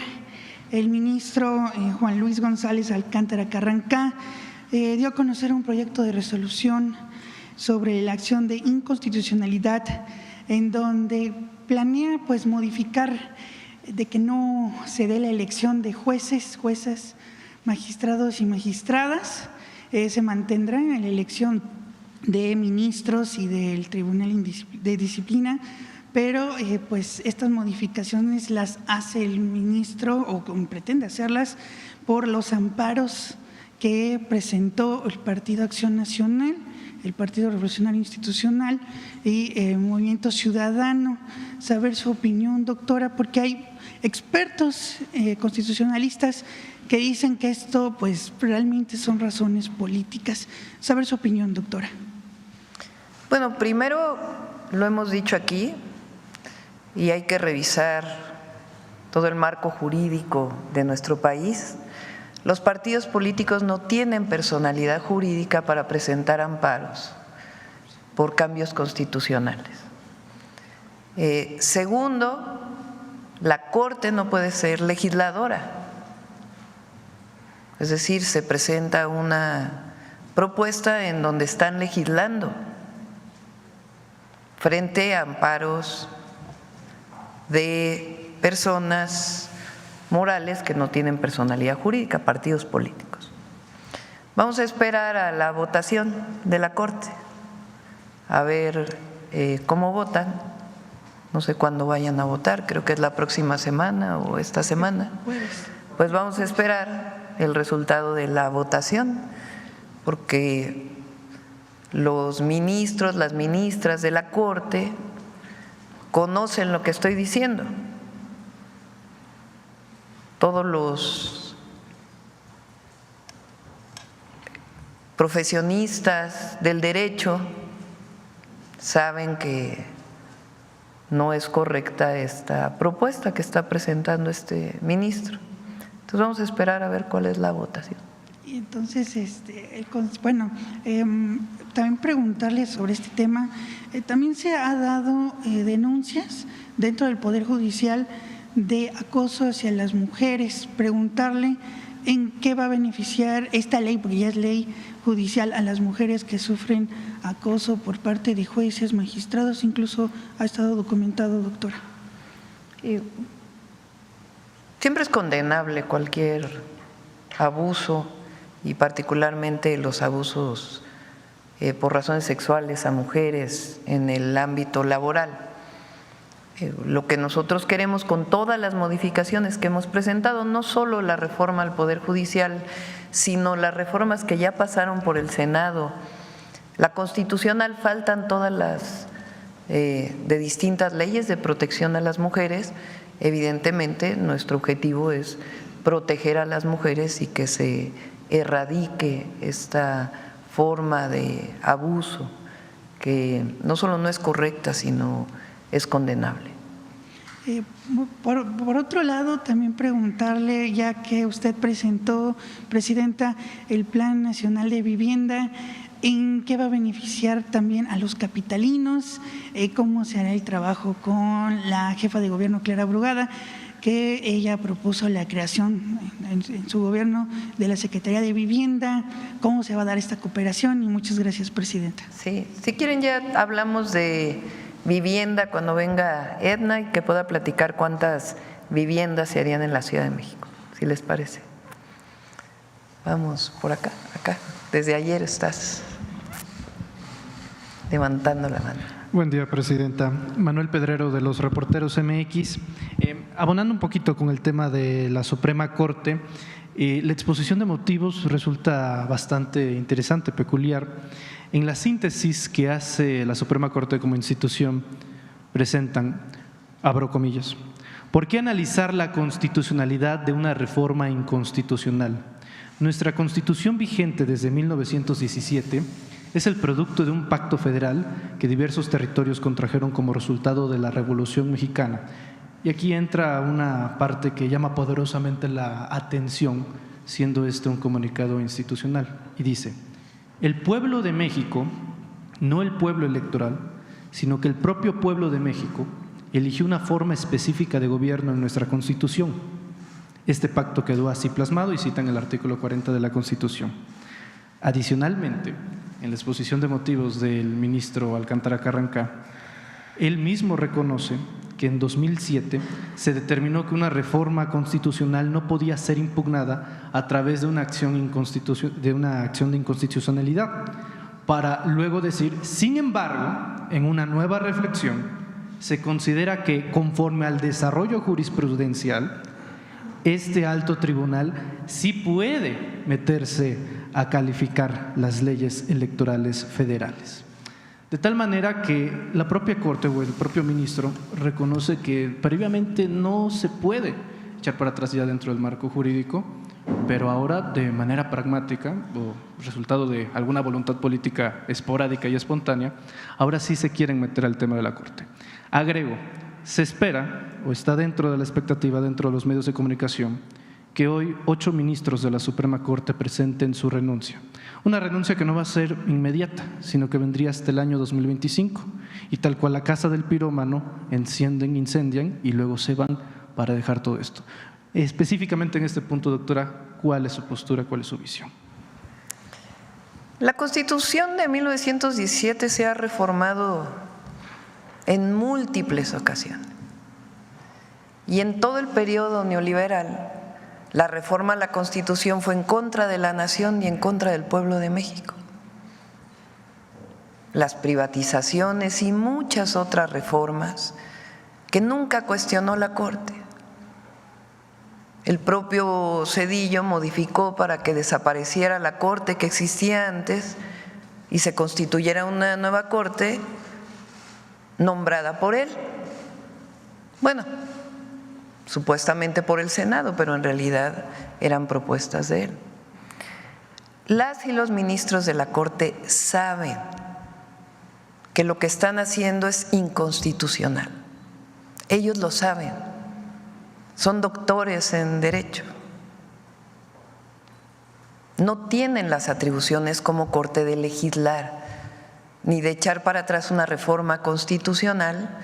Speaker 9: el ministro Juan Luis González Alcántara Carrancá dio a conocer un proyecto de resolución sobre la acción de inconstitucionalidad en donde planea pues modificar de que no se dé la elección de jueces, juezas, magistrados y magistradas, se mantendrá en la elección de ministros y del Tribunal de Disciplina, pero pues estas modificaciones las hace el ministro o pretende hacerlas por los amparos que presentó el Partido Acción Nacional, el Partido Revolucionario Institucional y el Movimiento Ciudadano. Saber su opinión, doctora, porque hay expertos constitucionalistas que dicen que esto pues realmente son razones políticas. Saber su opinión, doctora.
Speaker 1: Bueno, primero lo hemos dicho aquí y hay que revisar todo el marco jurídico de nuestro país. Los partidos políticos no tienen personalidad jurídica para presentar amparos por cambios constitucionales. Segundo, la Corte no puede ser legisladora. Es decir, se presenta una propuesta en donde están legislando frente a amparos de personas morales que no tienen personalidad jurídica, partidos políticos. Vamos a esperar a la votación de la Corte, a ver cómo votan. No sé cuándo vayan a votar, creo que es la próxima semana o esta semana. Pues vamos a esperar el resultado de la votación, porque los ministros, las ministras de la Corte conocen lo que estoy diciendo. Todos los profesionistas del derecho saben que no es correcta esta propuesta que está presentando este ministro. Entonces vamos a esperar a ver cuál es la votación.
Speaker 9: Y entonces, bueno, también preguntarle sobre este tema. También se ha dado denuncias dentro del Poder Judicial de acoso hacia las mujeres. Preguntarle en qué va a beneficiar esta ley, porque ya es ley judicial, a las mujeres que sufren acoso por parte de jueces, magistrados, incluso ha estado documentado, doctora.
Speaker 1: Siempre es condenable cualquier abuso y particularmente los abusos por razones sexuales a mujeres en el ámbito laboral. Lo que nosotros queremos con todas las modificaciones que hemos presentado, no solo la reforma al Poder Judicial, sino las reformas que ya pasaron por el Senado, la constitucional, faltan todas las de distintas leyes de protección a las mujeres. Evidentemente, nuestro objetivo es proteger a las mujeres y que se erradique esta forma de abuso que no solo no es correcta, sino es condenable.
Speaker 9: Por otro lado, también preguntarle, ya que usted presentó, Presidenta, el Plan Nacional de Vivienda, ¿en qué va a beneficiar también a los capitalinos? ¿Cómo se hará el trabajo con la jefa de gobierno, Clara Brugada, que ella propuso la creación en su gobierno de la Secretaría de Vivienda? ¿Cómo se va a dar esta cooperación? Y muchas gracias, Presidenta.
Speaker 1: Sí, si quieren ya hablamos de vivienda cuando venga Edna y que pueda platicar cuántas viviendas se harían en la Ciudad de México, si les parece. Vamos por acá. Desde ayer estás levantando la mano.
Speaker 10: Buen día, Presidenta. Manuel Pedrero, de los Reporteros MX. Abonando un poquito con el tema de la Suprema Corte, la exposición de motivos resulta bastante interesante, peculiar. En la síntesis que hace la Suprema Corte como institución, presentan, abro comillas, ¿Por qué analizar la constitucionalidad de una reforma inconstitucional? Nuestra Constitución vigente desde 1917 es el producto de un pacto federal que diversos territorios contrajeron como resultado de la Revolución Mexicana. Y aquí entra una parte que llama poderosamente la atención, siendo este un comunicado institucional, y dice: el pueblo de México, no el pueblo electoral, sino que el propio pueblo de México eligió una forma específica de gobierno en nuestra Constitución. Este pacto quedó así plasmado y citan el artículo 40 de la Constitución. Adicionalmente, en la exposición de motivos del ministro Alcántara Carrancá, él mismo reconoce que en 2007 se determinó que una reforma constitucional no podía ser impugnada a través de una acción de inconstitucionalidad, para luego decir: sin embargo, en una nueva reflexión, se considera que, conforme al desarrollo jurisprudencial, este alto tribunal sí puede meterse a calificar las leyes electorales federales. De tal manera que la propia Corte o el propio ministro reconoce que previamente no se puede echar para atrás ya dentro del marco jurídico, pero ahora de manera pragmática o resultado de alguna voluntad política esporádica y espontánea, ahora sí se quieren meter al tema de la Corte. Agrego, se espera o está dentro de la expectativa dentro de los medios de comunicación que hoy 8 ministros de la Suprema Corte presenten su renuncia. Una renuncia que no va a ser inmediata, sino que vendría hasta el año 2025, y tal cual la casa del pirómano, incendian y luego se van para dejar todo esto. Específicamente en este punto, doctora, ¿cuál es su postura, cuál es su visión?
Speaker 1: La Constitución de 1917 se ha reformado en múltiples ocasiones. Y en todo el periodo neoliberal, la reforma a la Constitución fue en contra de la nación y en contra del pueblo de México. Las privatizaciones y muchas otras reformas que nunca cuestionó la Corte. El propio Zedillo modificó para que desapareciera la Corte que existía antes y se constituyera una nueva Corte nombrada por él. Bueno, supuestamente por el Senado, pero en realidad eran propuestas de él. Las y los ministros de la Corte saben que lo que están haciendo es inconstitucional. Ellos lo saben, son doctores en Derecho. No tienen las atribuciones como Corte de legislar, ni de echar para atrás una reforma constitucional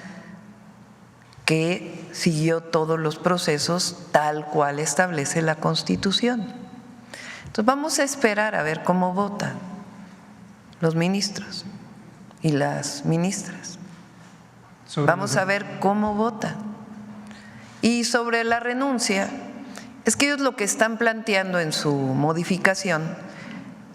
Speaker 1: que siguió todos los procesos tal cual establece la Constitución. Entonces vamos a esperar a ver cómo votan los ministros y las ministras. Vamos a ver cómo votan. Y sobre la renuncia, es que ellos lo que están planteando en su modificación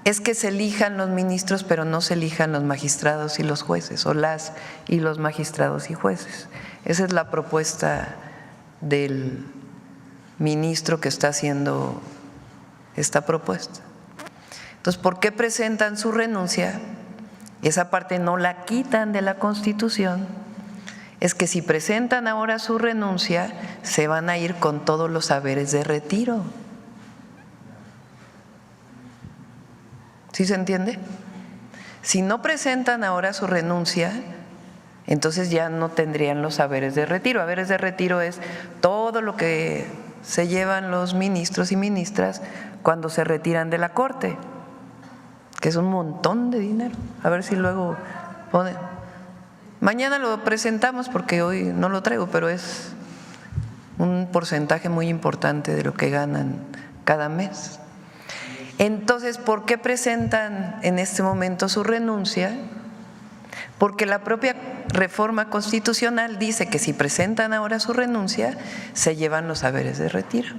Speaker 1: es que se elijan los ministros, pero no se elijan los magistrados y los jueces, o las y los magistrados y jueces. Esa es la propuesta del ministro que está haciendo esta propuesta. Entonces, ¿por qué presentan su renuncia? Esa parte no la quitan de la Constitución. Es que si presentan ahora su renuncia, se van a ir con todos los haberes de retiro. ¿Sí se entiende? Si no presentan ahora su renuncia, entonces ya no tendrían los haberes de retiro. Haberes de retiro es todo lo que se llevan los ministros y ministras cuando se retiran de la Corte, que es un montón de dinero. A ver si luego pone. Mañana lo presentamos porque hoy no lo traigo, pero es un porcentaje muy importante de lo que ganan cada mes. Entonces, ¿por qué presentan en este momento su renuncia? Porque la propia reforma constitucional dice que si presentan ahora su renuncia, se llevan los haberes de retiro.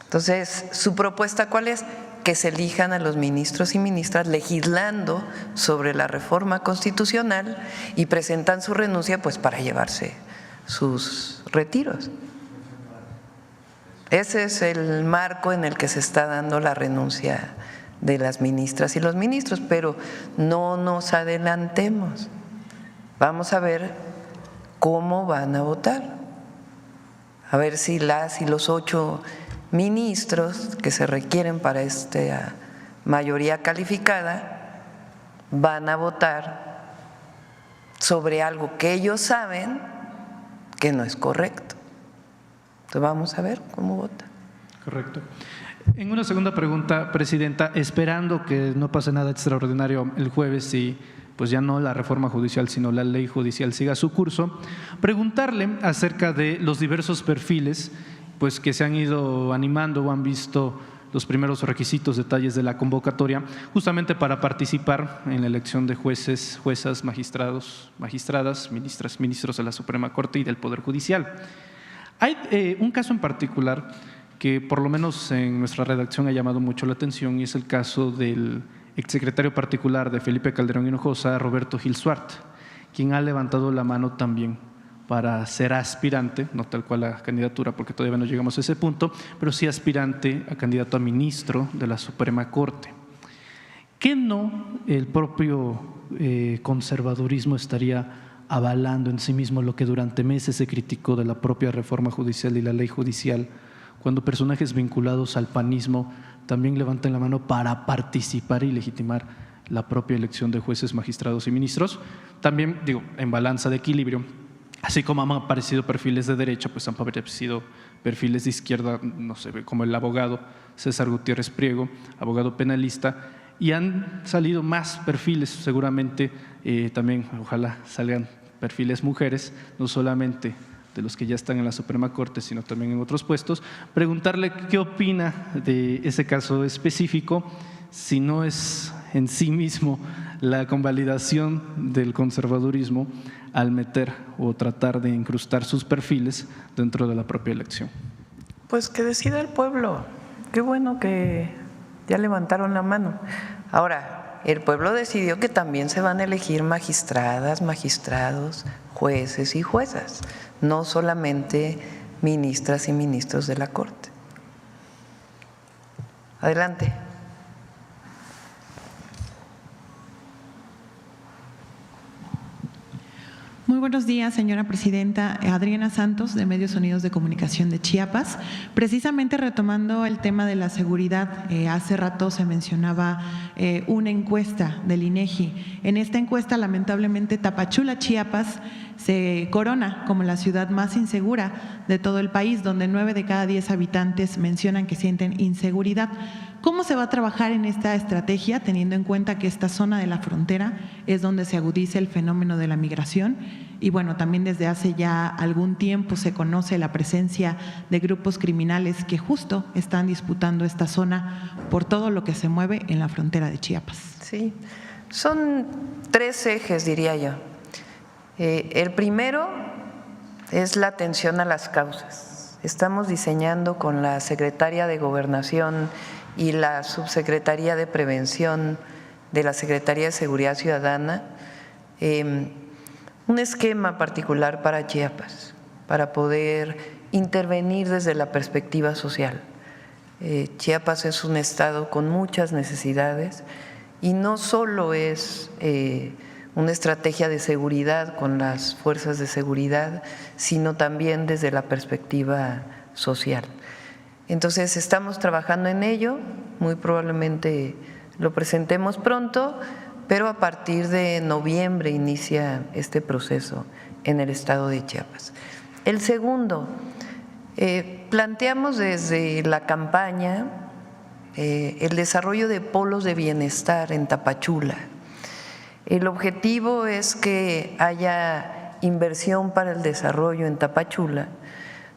Speaker 1: Entonces, ¿su propuesta cuál es? Que se elijan a los ministros y ministras legislando sobre la reforma constitucional y presentan su renuncia pues para llevarse sus retiros. Ese es el marco en el que se está dando la renuncia de las ministras y los ministros, pero no nos adelantemos. Vamos a ver cómo van a votar. a ver si las y los 8 ministros que se requieren para esta mayoría calificada van a votar sobre algo que ellos saben que no es correcto. Entonces vamos a ver cómo votan.
Speaker 10: Correcto. En una segunda pregunta, Presidenta, esperando que no pase nada extraordinario el jueves y pues ya no la reforma judicial, sino la ley judicial siga su curso, preguntarle acerca de los diversos perfiles pues que se han ido animando o han visto los primeros requisitos, detalles de la convocatoria, justamente para participar en la elección de jueces, juezas, magistrados, magistradas, ministras, ministros de la Suprema Corte y del Poder Judicial. Hay un caso en particular que por lo menos en nuestra redacción ha llamado mucho la atención y es el caso del exsecretario particular de Felipe Calderón Hinojosa, Roberto Gil Suart, quien ha levantado la mano también para ser aspirante, no tal cual a candidatura porque todavía no llegamos a ese punto, pero sí aspirante a candidato a ministro de la Suprema Corte. ¿Qué no el propio conservadurismo estaría avalando en sí mismo lo que durante meses se criticó de la propia reforma judicial y la ley judicial, cuando personajes vinculados al panismo también levantan la mano para participar y legitimar la propia elección de jueces, magistrados y ministros? También, digo, en balanza de equilibrio, así como han aparecido perfiles de derecha, pues han aparecido perfiles de izquierda, no sé, como el abogado César Gutiérrez Priego, abogado penalista, y han salido más perfiles, seguramente también, ojalá salgan perfiles mujeres, no solamente de los que ya están en la Suprema Corte, sino también en otros puestos. Preguntarle qué opina de ese caso específico, si no es en sí mismo la convalidación del conservadurismo al meter o tratar de incrustar sus perfiles dentro de la propia elección.
Speaker 1: Pues que decida el pueblo. Qué bueno que ya levantaron la mano. Ahora, el pueblo decidió que también se van a elegir magistradas, magistrados, jueces y juezas, no solamente ministras y ministros de la Corte. Adelante.
Speaker 8: Muy buenos días, señora presidenta. Adriana Santos, de Medios Unidos de Comunicación de Chiapas. Precisamente retomando el tema de la seguridad, hace rato se mencionaba una encuesta del INEGI. En esta encuesta, lamentablemente, Tapachula, Chiapas, se corona como la ciudad más insegura de todo el país, donde 9 de cada 10 habitantes mencionan que sienten inseguridad. ¿Cómo se va a trabajar en esta estrategia, teniendo en cuenta que esta zona de la frontera es donde se agudiza el fenómeno de la migración? Y bueno, también desde hace ya algún tiempo se conoce la presencia de grupos criminales que justo están disputando esta zona por todo lo que se mueve en la frontera de Chiapas.
Speaker 1: Sí, son 3 ejes, diría yo. El primero es la atención a las causas. Estamos diseñando con la Secretaria de Gobernación y la Subsecretaría de Prevención de la Secretaría de Seguridad Ciudadana un esquema particular para Chiapas, para poder intervenir desde la perspectiva social. Chiapas es un estado con muchas necesidades y no solo es una estrategia de seguridad con las fuerzas de seguridad, sino también desde la perspectiva social. Entonces estamos trabajando en ello, muy probablemente lo presentemos pronto, pero a partir de noviembre inicia este proceso en el estado de Chiapas. El segundo, planteamos desde la campaña el desarrollo de polos de bienestar en Tapachula. El objetivo es que haya inversión para el desarrollo en Tapachula,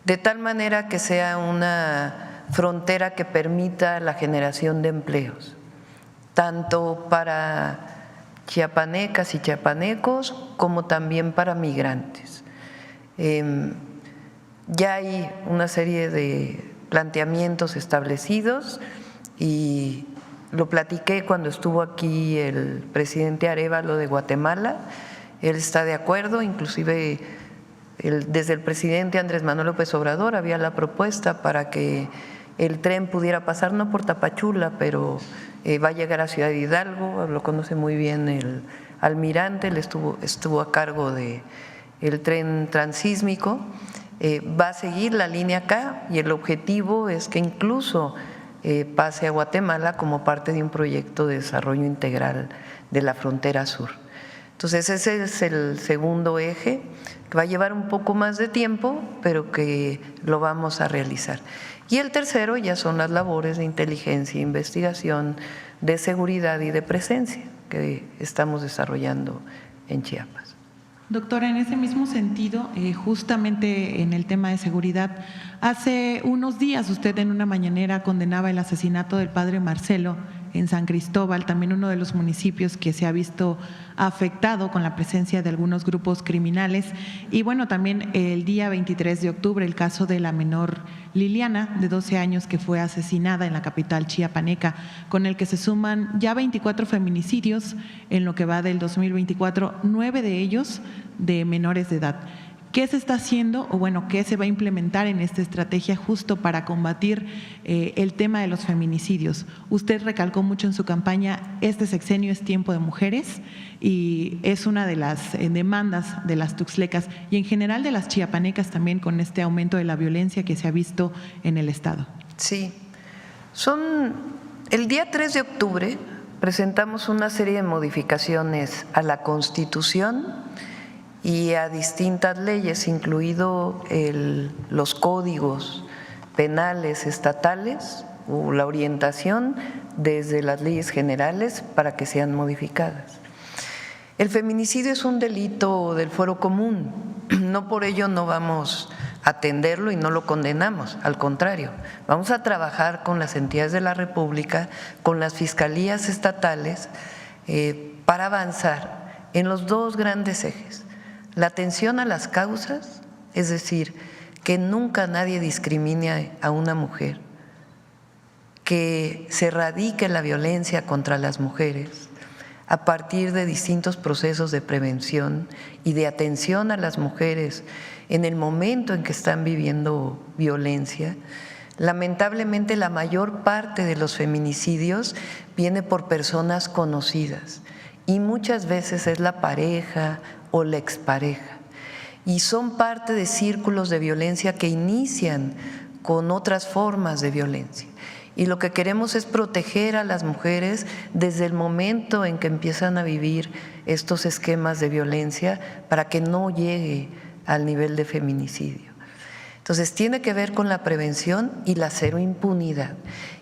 Speaker 1: de tal manera que sea una frontera que permita la generación de empleos, tanto para chiapanecas y chiapanecos como también para migrantes. Ya hay una serie de planteamientos establecidos y lo platiqué cuando estuvo aquí el presidente Arévalo de Guatemala. Él está de acuerdo, inclusive desde el presidente Andrés Manuel López Obrador había la propuesta para que el tren pudiera pasar no por Tapachula, pero va a llegar a Ciudad Hidalgo, lo conoce muy bien el almirante, él estuvo a cargo del tren transísmico va a seguir la línea K y el objetivo es que incluso pase a Guatemala como parte de un proyecto de desarrollo integral de la frontera sur. Entonces ese es el segundo eje, que va a llevar un poco más de tiempo, pero que lo vamos a realizar. Y el tercero ya son las labores de inteligencia, investigación, de seguridad y de presencia que estamos desarrollando en Chiapas.
Speaker 8: Doctora, en ese mismo sentido, justamente en el tema de seguridad, hace unos días usted en una mañanera condenaba el asesinato del padre Marcelo en San Cristóbal, también uno de los municipios que se ha visto afectado con la presencia de algunos grupos criminales. Y bueno, también el día 23 de octubre, el caso de la menor Liliana, de 12 años, que fue asesinada en la capital chiapaneca, con el que se suman ya 24 feminicidios en lo que va del 2024, 9 de ellos de menores de edad. ¿Qué se está haciendo o bueno, qué se va a implementar en esta estrategia justo para combatir el tema de los feminicidios? Usted recalcó mucho en su campaña, este sexenio es tiempo de mujeres y es una de las demandas de las tuxtlecas y en general de las chiapanecas también con este aumento de la violencia que se ha visto en el estado.
Speaker 1: Sí, el día 3 de octubre presentamos una serie de modificaciones a la Constitución y a distintas leyes, incluido los códigos penales estatales o la orientación desde las leyes generales para que sean modificadas. El feminicidio es un delito del fuero común, no por ello no vamos a atenderlo y no lo condenamos, al contrario, vamos a trabajar con las entidades de la República, con las fiscalías estatales para avanzar en los dos grandes ejes. La atención a las causas, es decir, que nunca nadie discrimine a una mujer, que se erradique la violencia contra las mujeres a partir de distintos procesos de prevención y de atención a las mujeres en el momento en que están viviendo violencia. Lamentablemente la mayor parte de los feminicidios viene por personas conocidas y muchas veces es la pareja o la expareja, y son parte de círculos de violencia que inician con otras formas de violencia. Y lo que queremos es proteger a las mujeres desde el momento en que empiezan a vivir estos esquemas de violencia para que no llegue al nivel de feminicidio. Entonces tiene que ver con la prevención y la cero impunidad.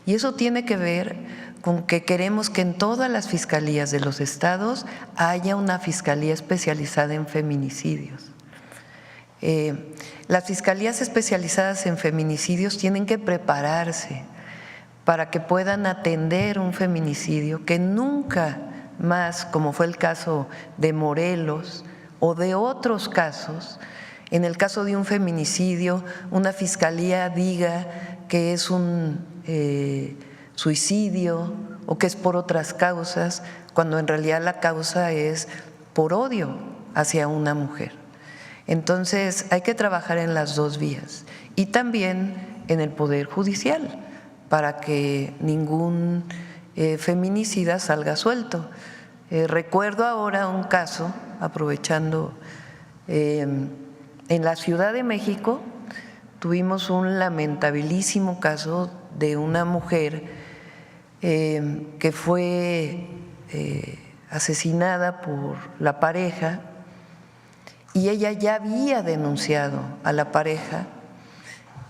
Speaker 1: Y eso tiene que ver con que queremos que en todas las fiscalías de los estados haya una fiscalía especializada en feminicidios. Las fiscalías especializadas en feminicidios tienen que prepararse para que puedan atender un feminicidio que nunca más, como fue el caso de Morelos o de otros casos, en el caso de un feminicidio, una fiscalía diga que es un suicidio o que es por otras causas, cuando en realidad la causa es por odio hacia una mujer. Entonces hay que trabajar en las dos vías y también en el Poder Judicial para que ningún feminicida salga suelto. Recuerdo ahora un caso, aprovechando, en la Ciudad de México tuvimos un lamentabilísimo caso de una mujer que fue asesinada por la pareja y ella ya había denunciado a la pareja,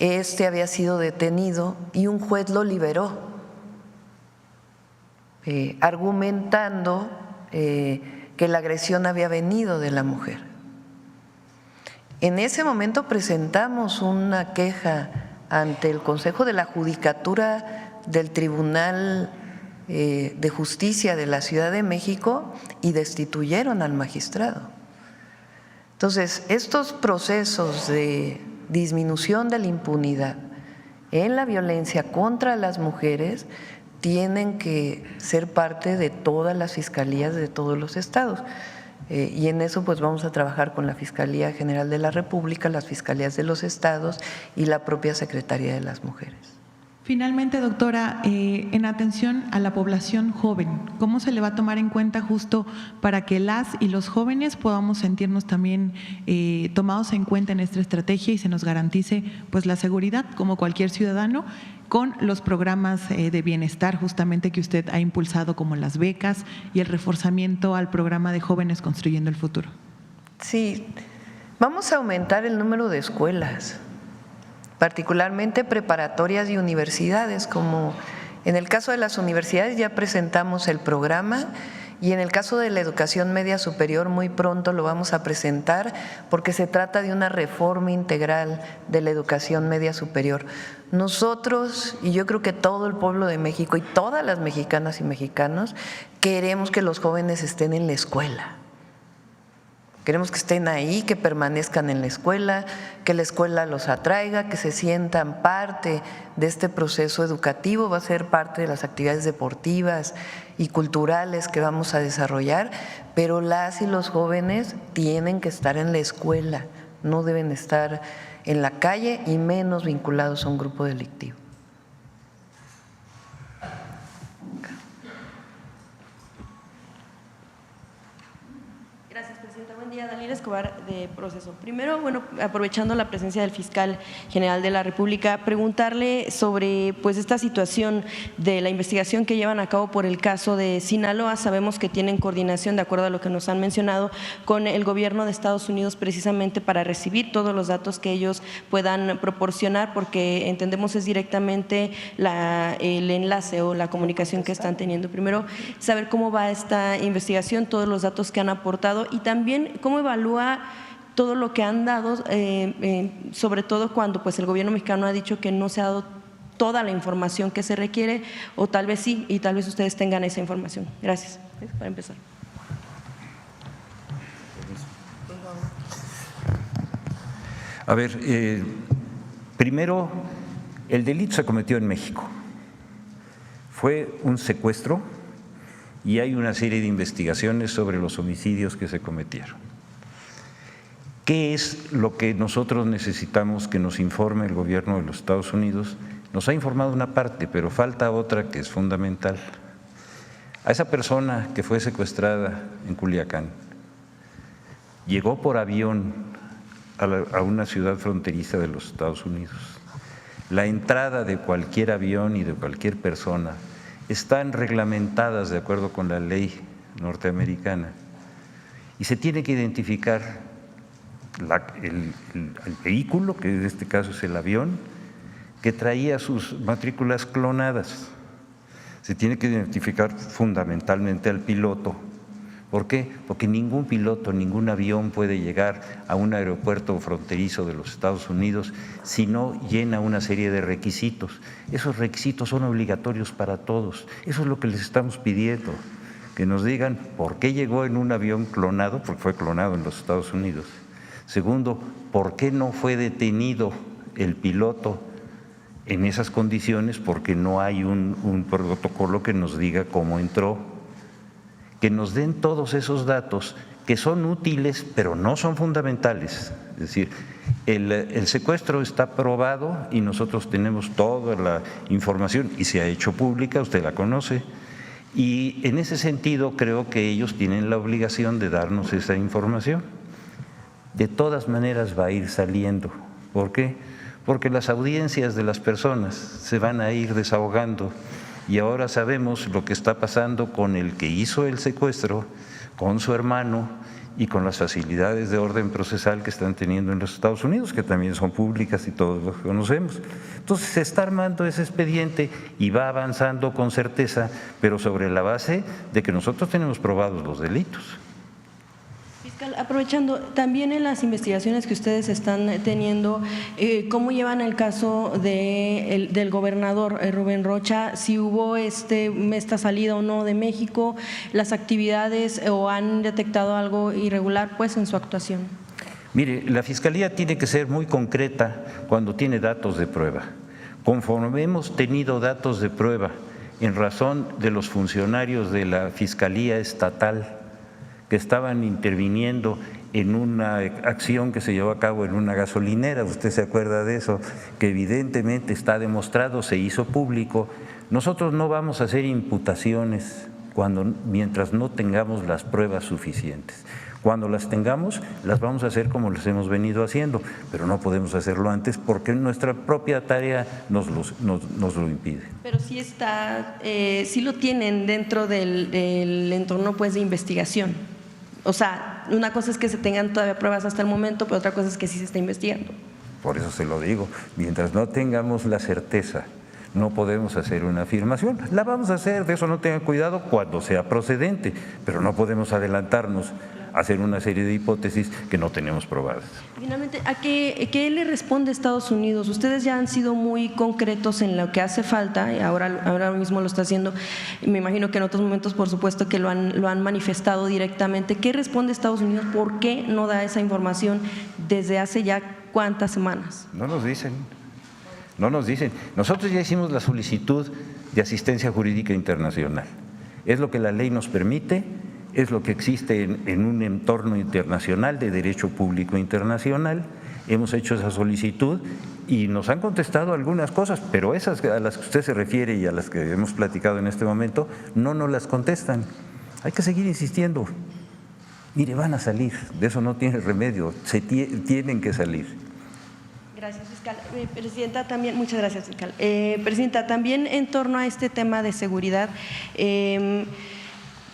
Speaker 1: había sido detenido y un juez lo liberó, argumentando que la agresión había venido de la mujer. En ese momento presentamos una queja ante el Consejo de la Judicatura del Tribunal de Justicia de la Ciudad de México y destituyeron al magistrado. Entonces, estos procesos de disminución de la impunidad en la violencia contra las mujeres tienen que ser parte de todas las fiscalías de todos los estados. Y en eso pues vamos a trabajar con la Fiscalía General de la República, las fiscalías de los estados y la propia Secretaría de las Mujeres.
Speaker 8: Finalmente, doctora, en atención a la población joven, ¿cómo se le va a tomar en cuenta justo para que las y los jóvenes podamos sentirnos también tomados en cuenta en esta estrategia y se nos garantice pues la seguridad como cualquier ciudadano con los programas de bienestar justamente que usted ha impulsado como las becas y el reforzamiento al programa de Jóvenes Construyendo el Futuro?
Speaker 1: Sí, vamos a aumentar el número de escuelas, particularmente preparatorias y universidades, como en el caso de las universidades ya presentamos el programa y en el caso de la educación media superior muy pronto lo vamos a presentar porque se trata de una reforma integral de la educación media superior. Nosotros, y yo creo que todo el pueblo de México y todas las mexicanas y mexicanos, queremos que los jóvenes estén en la escuela. Queremos que estén ahí, que permanezcan en la escuela los atraiga, que se sientan parte de este proceso educativo, va a ser parte de las actividades deportivas y culturales que vamos a desarrollar, pero las y los jóvenes tienen que estar en la escuela, no deben estar en la calle y menos vinculados a un grupo delictivo.
Speaker 11: Daniela Escobar, de Proceso. Primero, bueno, aprovechando la presencia del fiscal general de la República, preguntarle sobre pues esta situación de la investigación que llevan a cabo por el caso de Sinaloa. Sabemos que tienen coordinación, de acuerdo a lo que nos han mencionado, con el gobierno de Estados Unidos precisamente para recibir todos los datos que ellos puedan proporcionar, porque entendemos es directamente el enlace o la comunicación que están teniendo. Primero, saber cómo va esta investigación, todos los datos que han aportado y también cómo evalúa todo lo que han dado, sobre todo cuando pues el gobierno mexicano ha dicho que no se ha dado toda la información que se requiere, o tal vez sí, y tal vez ustedes tengan esa información. Gracias. Para empezar.
Speaker 12: A ver, primero, el delito se cometió en México. Fue un secuestro y hay una serie de investigaciones sobre los homicidios que se cometieron. ¿Qué es lo que nosotros necesitamos que nos informe el gobierno de los Estados Unidos? Nos ha informado una parte, pero falta otra que es fundamental. A esa persona que fue secuestrada en Culiacán, llegó por avión a una ciudad fronteriza de los Estados Unidos. La entrada de cualquier avión y de cualquier persona están reglamentadas de acuerdo con la ley norteamericana y se tiene que identificar el vehículo, que en este caso es el avión, que traía sus matrículas clonadas. Se tiene que identificar fundamentalmente al piloto. ¿Por qué? Porque ningún piloto, ningún avión puede llegar a un aeropuerto fronterizo de los Estados Unidos si no llena una serie de requisitos. Esos requisitos son obligatorios para todos. Eso es lo que les estamos pidiendo, que nos digan por qué llegó en un avión clonado, porque fue clonado en los Estados Unidos. Segundo, por qué no fue detenido el piloto en esas condiciones, porque no hay un protocolo que nos diga cómo entró. Que nos den todos esos datos que son útiles, pero no son fundamentales. Es decir, el secuestro está probado y nosotros tenemos toda la información y se ha hecho pública, usted la conoce, y en ese sentido creo que ellos tienen la obligación de darnos esa información. De todas maneras va a ir saliendo. ¿Por qué? Porque las audiencias de las personas se van a ir desahogando. Y ahora sabemos lo que está pasando con el que hizo el secuestro, con su hermano y con las facilidades de orden procesal que están teniendo en los Estados Unidos, que también son públicas y todos los conocemos. Entonces se está armando ese expediente y va avanzando con certeza, pero sobre la base de que nosotros tenemos probados los delitos.
Speaker 11: Fiscal, aprovechando, también en las investigaciones que ustedes están teniendo, ¿cómo llevan el caso del gobernador Rubén Rocha? Si hubo esta salida o no de México, las actividades o han detectado algo irregular pues en su actuación.
Speaker 12: Mire, la Fiscalía tiene que ser muy concreta cuando tiene datos de prueba. Conforme hemos tenido datos de prueba en razón de los funcionarios de la Fiscalía Estatal que estaban interviniendo en una acción que se llevó a cabo en una gasolinera, usted se acuerda de eso, que evidentemente está demostrado, se hizo público. Nosotros no vamos a hacer imputaciones mientras no tengamos las pruebas suficientes. Cuando las tengamos, las vamos a hacer como las hemos venido haciendo, pero no podemos hacerlo antes porque nuestra propia tarea nos lo impide.
Speaker 11: Pero sí está, sí lo tienen dentro del entorno pues de investigación. O sea, una cosa es que se tengan todavía pruebas hasta el momento, pero otra cosa es que sí se está investigando.
Speaker 12: Por eso se lo digo, mientras no tengamos la certeza, no podemos hacer una afirmación. La vamos a hacer, de eso no tengan cuidado, cuando sea procedente, pero no podemos adelantarnos a hacer una serie de hipótesis que no tenemos probadas.
Speaker 11: Finalmente, ¿a qué le responde Estados Unidos? Ustedes ya han sido muy concretos en lo que hace falta, y ahora mismo lo está haciendo, me imagino que en otros momentos por supuesto que lo han manifestado directamente. ¿Qué responde Estados Unidos? ¿Por qué no da esa información desde hace ya cuántas semanas?
Speaker 12: No nos dicen. Nosotros ya hicimos la solicitud de asistencia jurídica internacional. Es lo que la ley nos permite, es lo que existe en un entorno internacional de derecho público internacional. Hemos hecho esa solicitud y nos han contestado algunas cosas, pero esas a las que usted se refiere y a las que hemos platicado en este momento, no nos las contestan. Hay que seguir insistiendo. Mire, van a salir, de eso no tiene remedio, tienen que salir.
Speaker 11: Gracias, fiscal. Presidenta, también, muchas gracias, fiscal. Presidenta, también en torno a este tema de seguridad,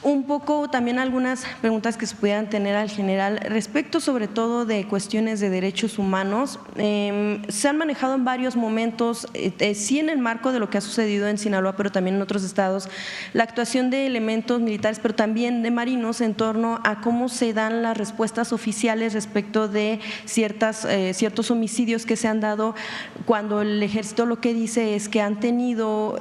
Speaker 11: un poco también algunas preguntas que se pudieran tener al general respecto sobre todo de cuestiones de derechos humanos. Se han manejado en varios momentos, sí en el marco de lo que ha sucedido en Sinaloa, pero también en otros estados, la actuación de elementos militares, pero también de marinos en torno a cómo se dan las respuestas oficiales respecto de ciertos homicidios que se han dado cuando el ejército lo que dice es que han tenido,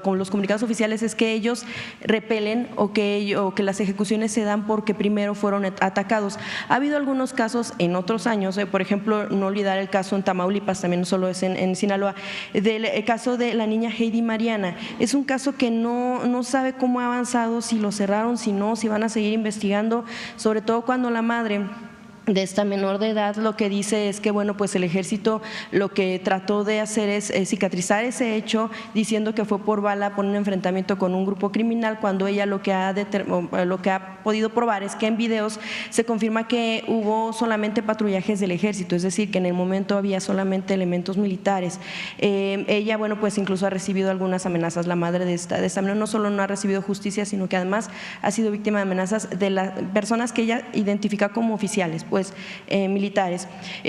Speaker 11: con los comunicados oficiales es que ellos repelen o que las ejecuciones se dan porque primero fueron atacados. Ha habido algunos casos en otros años, por ejemplo, no olvidar el caso en Tamaulipas, también no solo es en Sinaloa, el caso de la niña Heidi Mariana. Es un caso que no sabe cómo ha avanzado, si lo cerraron, si no, si van a seguir investigando, sobre todo cuando la madre de esta menor de edad lo que dice es que bueno, pues el ejército lo que trató de hacer es cicatrizar ese hecho diciendo que fue por bala, por un enfrentamiento con un grupo criminal, cuando ella lo que ha podido probar es que en videos se confirma que hubo solamente patrullajes del ejército, es decir, que en el momento había solamente elementos militares. Ella, bueno, pues incluso ha recibido algunas amenazas, la madre de esta menor no solo no ha recibido justicia, sino que además ha sido víctima de amenazas de las personas que ella identifica como oficiales, pues militares.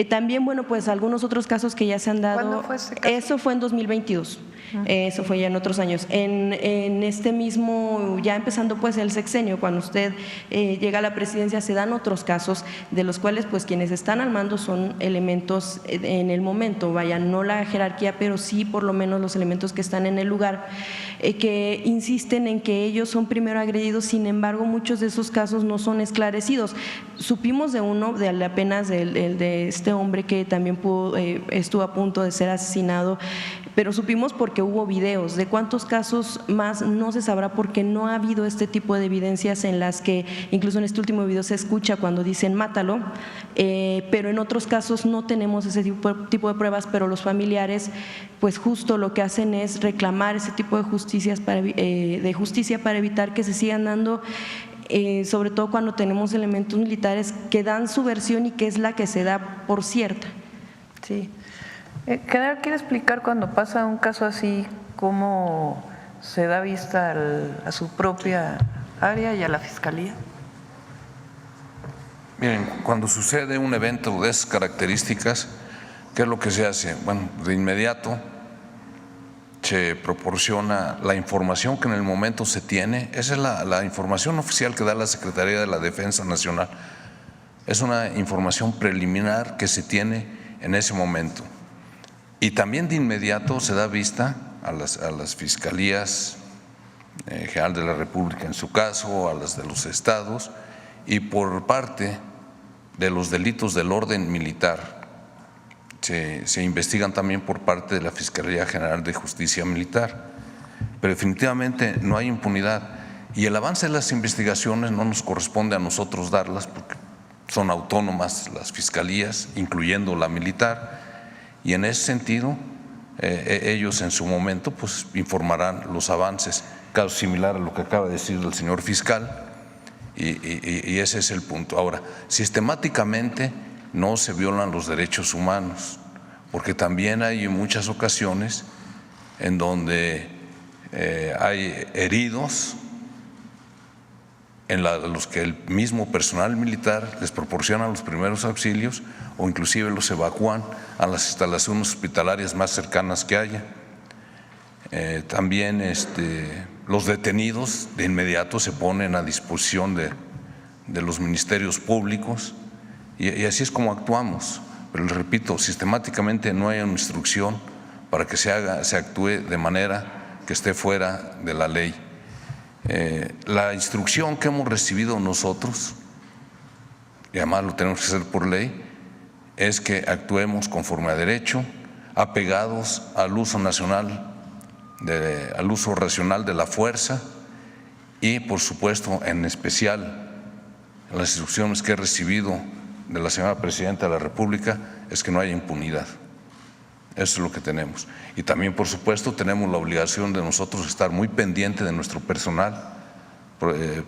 Speaker 11: También, bueno, pues algunos otros casos que ya se han dado.
Speaker 1: ¿Cuándo fue ese caso?
Speaker 11: Eso fue en 2022. Eso fue ya en otros años. En este mismo, ya empezando pues el sexenio, cuando usted llega a la presidencia, se dan otros casos de los cuales pues quienes están al mando son elementos en el momento, vaya, no la jerarquía, pero sí por lo menos los elementos que están en el lugar, que insisten en que ellos son primero agredidos, sin embargo muchos de esos casos no son esclarecidos. Supimos de uno, de apenas de este hombre que también estuvo a punto de ser asesinado, pero supimos porque hubo videos. De cuántos casos más no se sabrá porque no ha habido este tipo de evidencias en las que incluso en este último video se escucha cuando dicen mátalo, pero en otros casos no tenemos ese tipo de pruebas, pero los familiares pues justo lo que hacen es reclamar ese tipo de justicia para evitar que se sigan dando, sobre todo cuando tenemos elementos militares que dan su versión y que es la que se da por cierta.
Speaker 1: Sí. General, ¿quiere explicar cuando pasa un caso así cómo se da vista a su propia área y a la Fiscalía?
Speaker 13: Miren, cuando sucede un evento de esas características, ¿qué es lo que se hace? Bueno, de inmediato se proporciona la información que en el momento se tiene. Esa es la información oficial que da la Secretaría de la Defensa Nacional. Es una información preliminar que se tiene en ese momento. Y también de inmediato se da vista a las fiscalías general de la República en su caso, a las de los estados, y por parte de los delitos del orden militar se investigan también por parte de la Fiscalía General de Justicia Militar. Pero definitivamente no hay impunidad y el avance de las investigaciones no nos corresponde a nosotros darlas porque son autónomas las fiscalías, incluyendo la militar, y en ese sentido ellos en su momento pues informarán los avances, caso similar a lo que acaba de decir el señor fiscal, y ese es el punto. Ahora, sistemáticamente no se violan los derechos humanos, porque también hay muchas ocasiones en donde hay heridos en los que el mismo personal militar les proporciona los primeros auxilios o inclusive los evacúan a las instalaciones hospitalarias más cercanas que haya. También los detenidos de inmediato se ponen a disposición de los ministerios públicos y así es como actuamos. Pero les repito, sistemáticamente no hay una instrucción para que se actúe de manera que esté fuera de la ley. La instrucción que hemos recibido nosotros, y además lo tenemos que hacer por ley, es que actuemos conforme a derecho, apegados al uso nacional, al uso racional de la fuerza y, por supuesto, en especial las instrucciones que he recibido de la señora Presidenta de la República es que no haya impunidad. Eso es lo que tenemos. Y también, por supuesto, tenemos la obligación de nosotros estar muy pendiente de nuestro personal,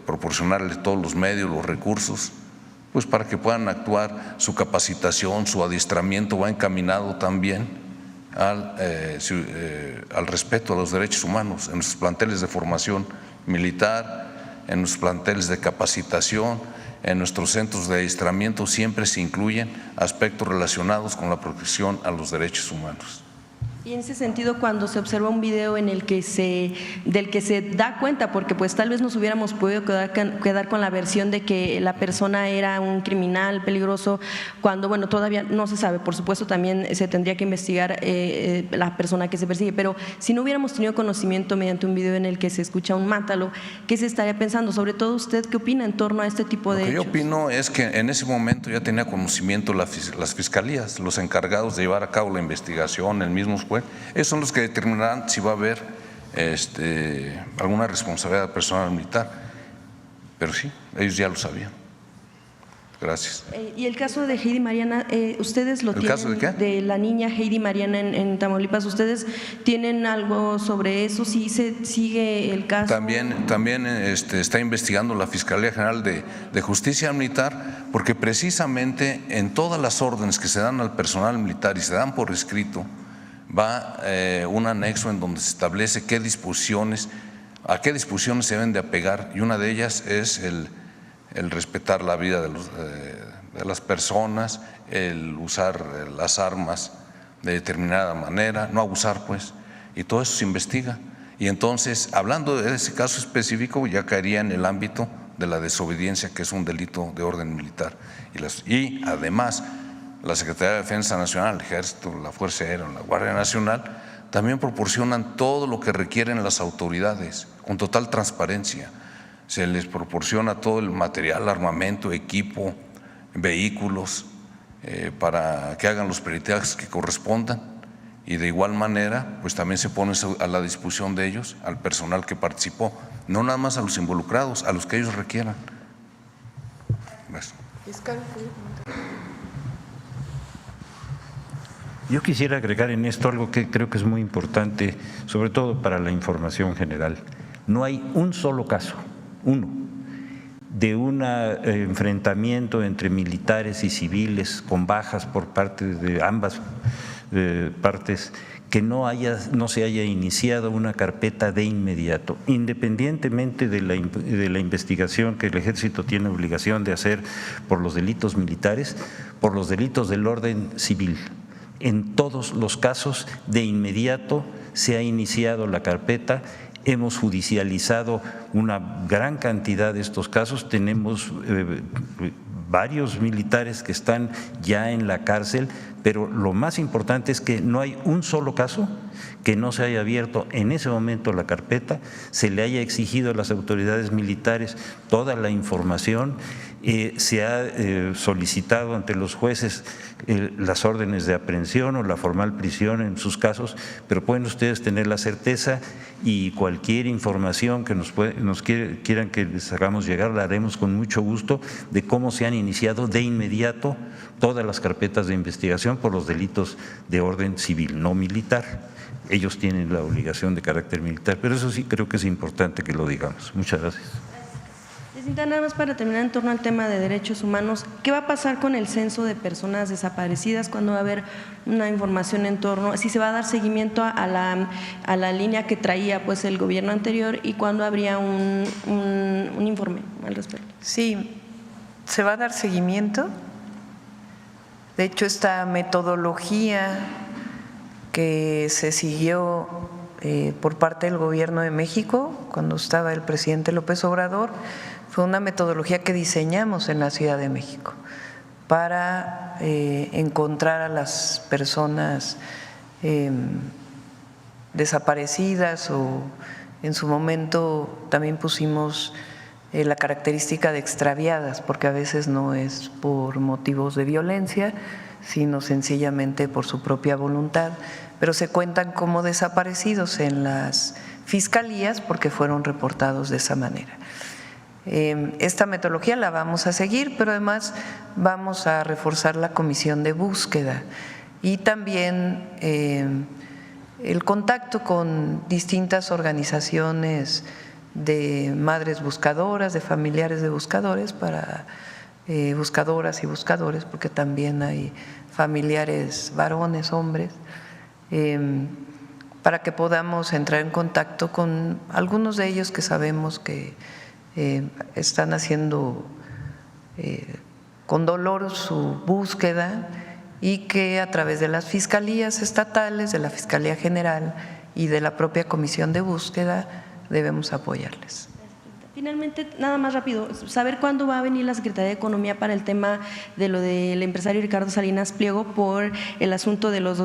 Speaker 13: proporcionarles todos los medios, los recursos, pues para que puedan actuar. Su capacitación, su adiestramiento va encaminado también al respeto a los derechos humanos en nuestros planteles de formación militar, en nuestros planteles de capacitación, en nuestros centros de adiestramiento siempre se incluyen aspectos relacionados con la protección a los derechos humanos.
Speaker 11: Y en ese sentido, cuando se observa un video en el que del que se da cuenta, porque pues tal vez nos hubiéramos podido quedar con la versión de que la persona era un criminal peligroso, cuando bueno, todavía no se sabe, por supuesto también se tendría que investigar la persona que se persigue, pero si no hubiéramos tenido conocimiento mediante un video en el que se escucha un mátalo, ¿qué se estaría pensando? Sobre todo usted, ¿qué opina en torno a este tipo de hechos?
Speaker 13: Lo que yo opino es que en ese momento ya tenía conocimiento las fiscalías, los encargados de llevar a cabo la investigación, el mismo juez. Esos son los que determinarán si va a haber alguna responsabilidad personal militar, pero sí, ellos ya lo sabían. Gracias.
Speaker 11: Y el caso de Heidi Mariana, ¿ustedes lo tienen? ¿El
Speaker 13: caso de qué?
Speaker 11: De la niña Heidi Mariana en Tamaulipas, ¿ustedes tienen algo sobre eso? ¿Sí se sigue el caso?
Speaker 13: También está investigando la Fiscalía General de Justicia Militar, porque precisamente en todas las órdenes que se dan al personal militar y se dan por escrito, va un anexo en donde se establece a qué disposiciones se deben de apegar, y una de ellas es el respetar la vida de las personas, el usar las armas de determinada manera, no abusar pues, y todo eso se investiga. Y entonces, hablando de ese caso específico, ya caería en el ámbito de la desobediencia, que es un delito de orden militar. Y además, la Secretaría de Defensa Nacional, el Ejército, la Fuerza Aérea, la Guardia Nacional, también proporcionan todo lo que requieren las autoridades, con total transparencia. Se les proporciona todo el material, armamento, equipo, vehículos, para que hagan los peritajes que correspondan, y de igual manera, pues también se pone a la disposición de ellos, al personal que participó, no nada más a los involucrados, a los que ellos requieran. Gracias.
Speaker 12: Yo quisiera agregar en esto algo que creo que es muy importante, sobre todo para la información general. No hay un solo caso, de un enfrentamiento entre militares y civiles con bajas por parte de ambas partes que no se haya iniciado una carpeta de inmediato, independientemente de la investigación que el Ejército tiene obligación de hacer por los delitos militares, por los delitos del orden civil. En todos los casos, de inmediato se ha iniciado la carpeta. Hemos judicializado una gran cantidad de estos casos, tenemos varios militares que están ya en la cárcel, pero lo más importante es que no hay un solo caso que no se haya abierto en ese momento la carpeta, se le haya exigido a las autoridades militares toda la información Se ha solicitado ante los jueces las órdenes de aprehensión o la formal prisión en sus casos, pero pueden ustedes tener la certeza y cualquier información que quieran que les hagamos llegar, la haremos con mucho gusto, de cómo se han iniciado de inmediato todas las carpetas de investigación por los delitos de orden civil, no militar. Ellos tienen la obligación de carácter militar, pero eso sí creo que es importante que lo digamos. Muchas gracias.
Speaker 11: Nada más para terminar en torno al tema de derechos humanos, ¿qué va a pasar con el censo de personas desaparecidas? ¿Cuándo va a haber una información en torno? ¿Si se va a dar seguimiento a la línea que traía pues el gobierno anterior y cuándo habría un informe al respecto?
Speaker 1: Sí, se va a dar seguimiento. De hecho, esta metodología que se siguió por parte del Gobierno de México cuando estaba el presidente López Obrador fue una metodología que diseñamos en la Ciudad de México para encontrar a las personas desaparecidas, o en su momento también pusimos la característica de extraviadas, porque a veces no es por motivos de violencia, sino sencillamente por su propia voluntad, pero se cuentan como desaparecidos en las fiscalías porque fueron reportados de esa manera. Esta metodología la vamos a seguir, pero además vamos a reforzar la comisión de búsqueda y también el contacto con distintas organizaciones de madres buscadoras, de familiares de buscadores, para buscadoras y buscadores, porque también hay familiares varones, hombres, para que podamos entrar en contacto con algunos de ellos que sabemos que están haciendo con dolor su búsqueda y que a través de las fiscalías estatales, de la Fiscalía General y de la propia Comisión de Búsqueda debemos apoyarles.
Speaker 11: Finalmente, nada más rápido, saber cuándo va a venir la Secretaría de Economía para el tema de lo del empresario Ricardo Salinas Pliego por el asunto de los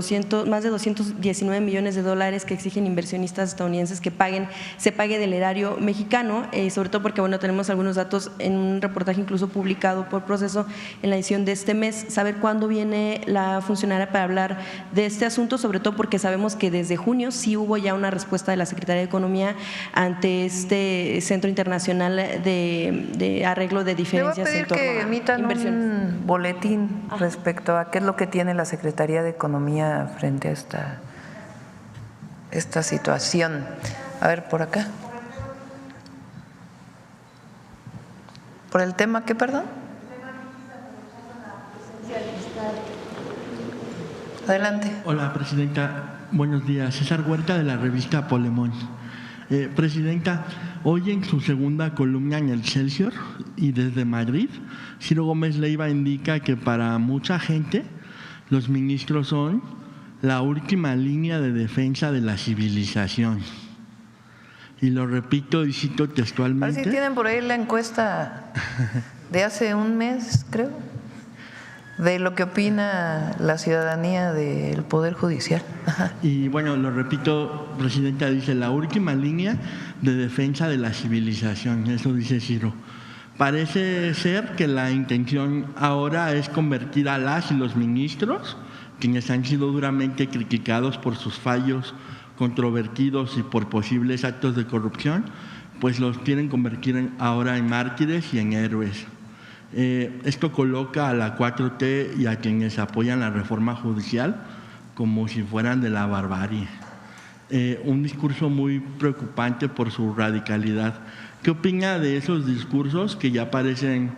Speaker 11: más de 219 millones de dólares que exigen inversionistas estadounidenses que se pague del erario mexicano, sobre todo porque bueno, tenemos algunos datos en un reportaje incluso publicado por Proceso en la edición de este mes. Saber cuándo viene la funcionaria para hablar de este asunto, sobre todo porque sabemos que desde junio sí hubo ya una respuesta de la Secretaría de Economía ante este Centro Internacional de arreglo de diferencias en torno a
Speaker 1: que emitan un boletín respecto a qué es lo que tiene la Secretaría de Economía frente a esta situación. A ver, por acá. ¿Por el tema qué, perdón? Adelante.
Speaker 14: Hola, Presidenta. Buenos días. César Huerta, de la revista Polemón. Presidenta, hoy en su segunda columna en el Excelsior y desde Madrid, Ciro Gómez Leiva indica que para mucha gente los ministros son la última línea de defensa de la civilización. Y lo repito y cito textualmente.
Speaker 1: Parece que tienen por ahí la encuesta de hace un mes, creo, de lo que opina la ciudadanía del Poder Judicial. Ajá.
Speaker 14: Y bueno, lo repito, Presidenta, dice la última línea de defensa de la civilización, eso dice Ciro. Parece ser que la intención ahora es convertir a las y los ministros, quienes han sido duramente criticados por sus fallos, controvertidos y por posibles actos de corrupción, pues los quieren convertir ahora en mártires y en héroes. Esto coloca a la 4T y a quienes apoyan la reforma judicial como si fueran de la barbarie. Un discurso muy preocupante por su radicalidad. ¿Qué opina de esos discursos que ya parecen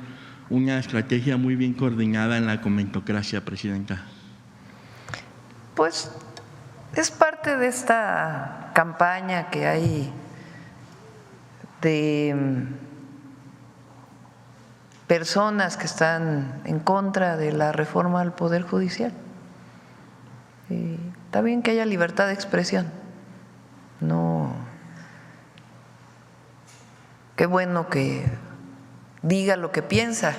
Speaker 14: una estrategia muy bien coordinada en la comentocracia, Presidenta?
Speaker 1: Pues es parte de esta campaña que hay de personas que están en contra de la reforma al Poder Judicial. Está bien que haya libertad de expresión, no, qué bueno que diga lo que piensa,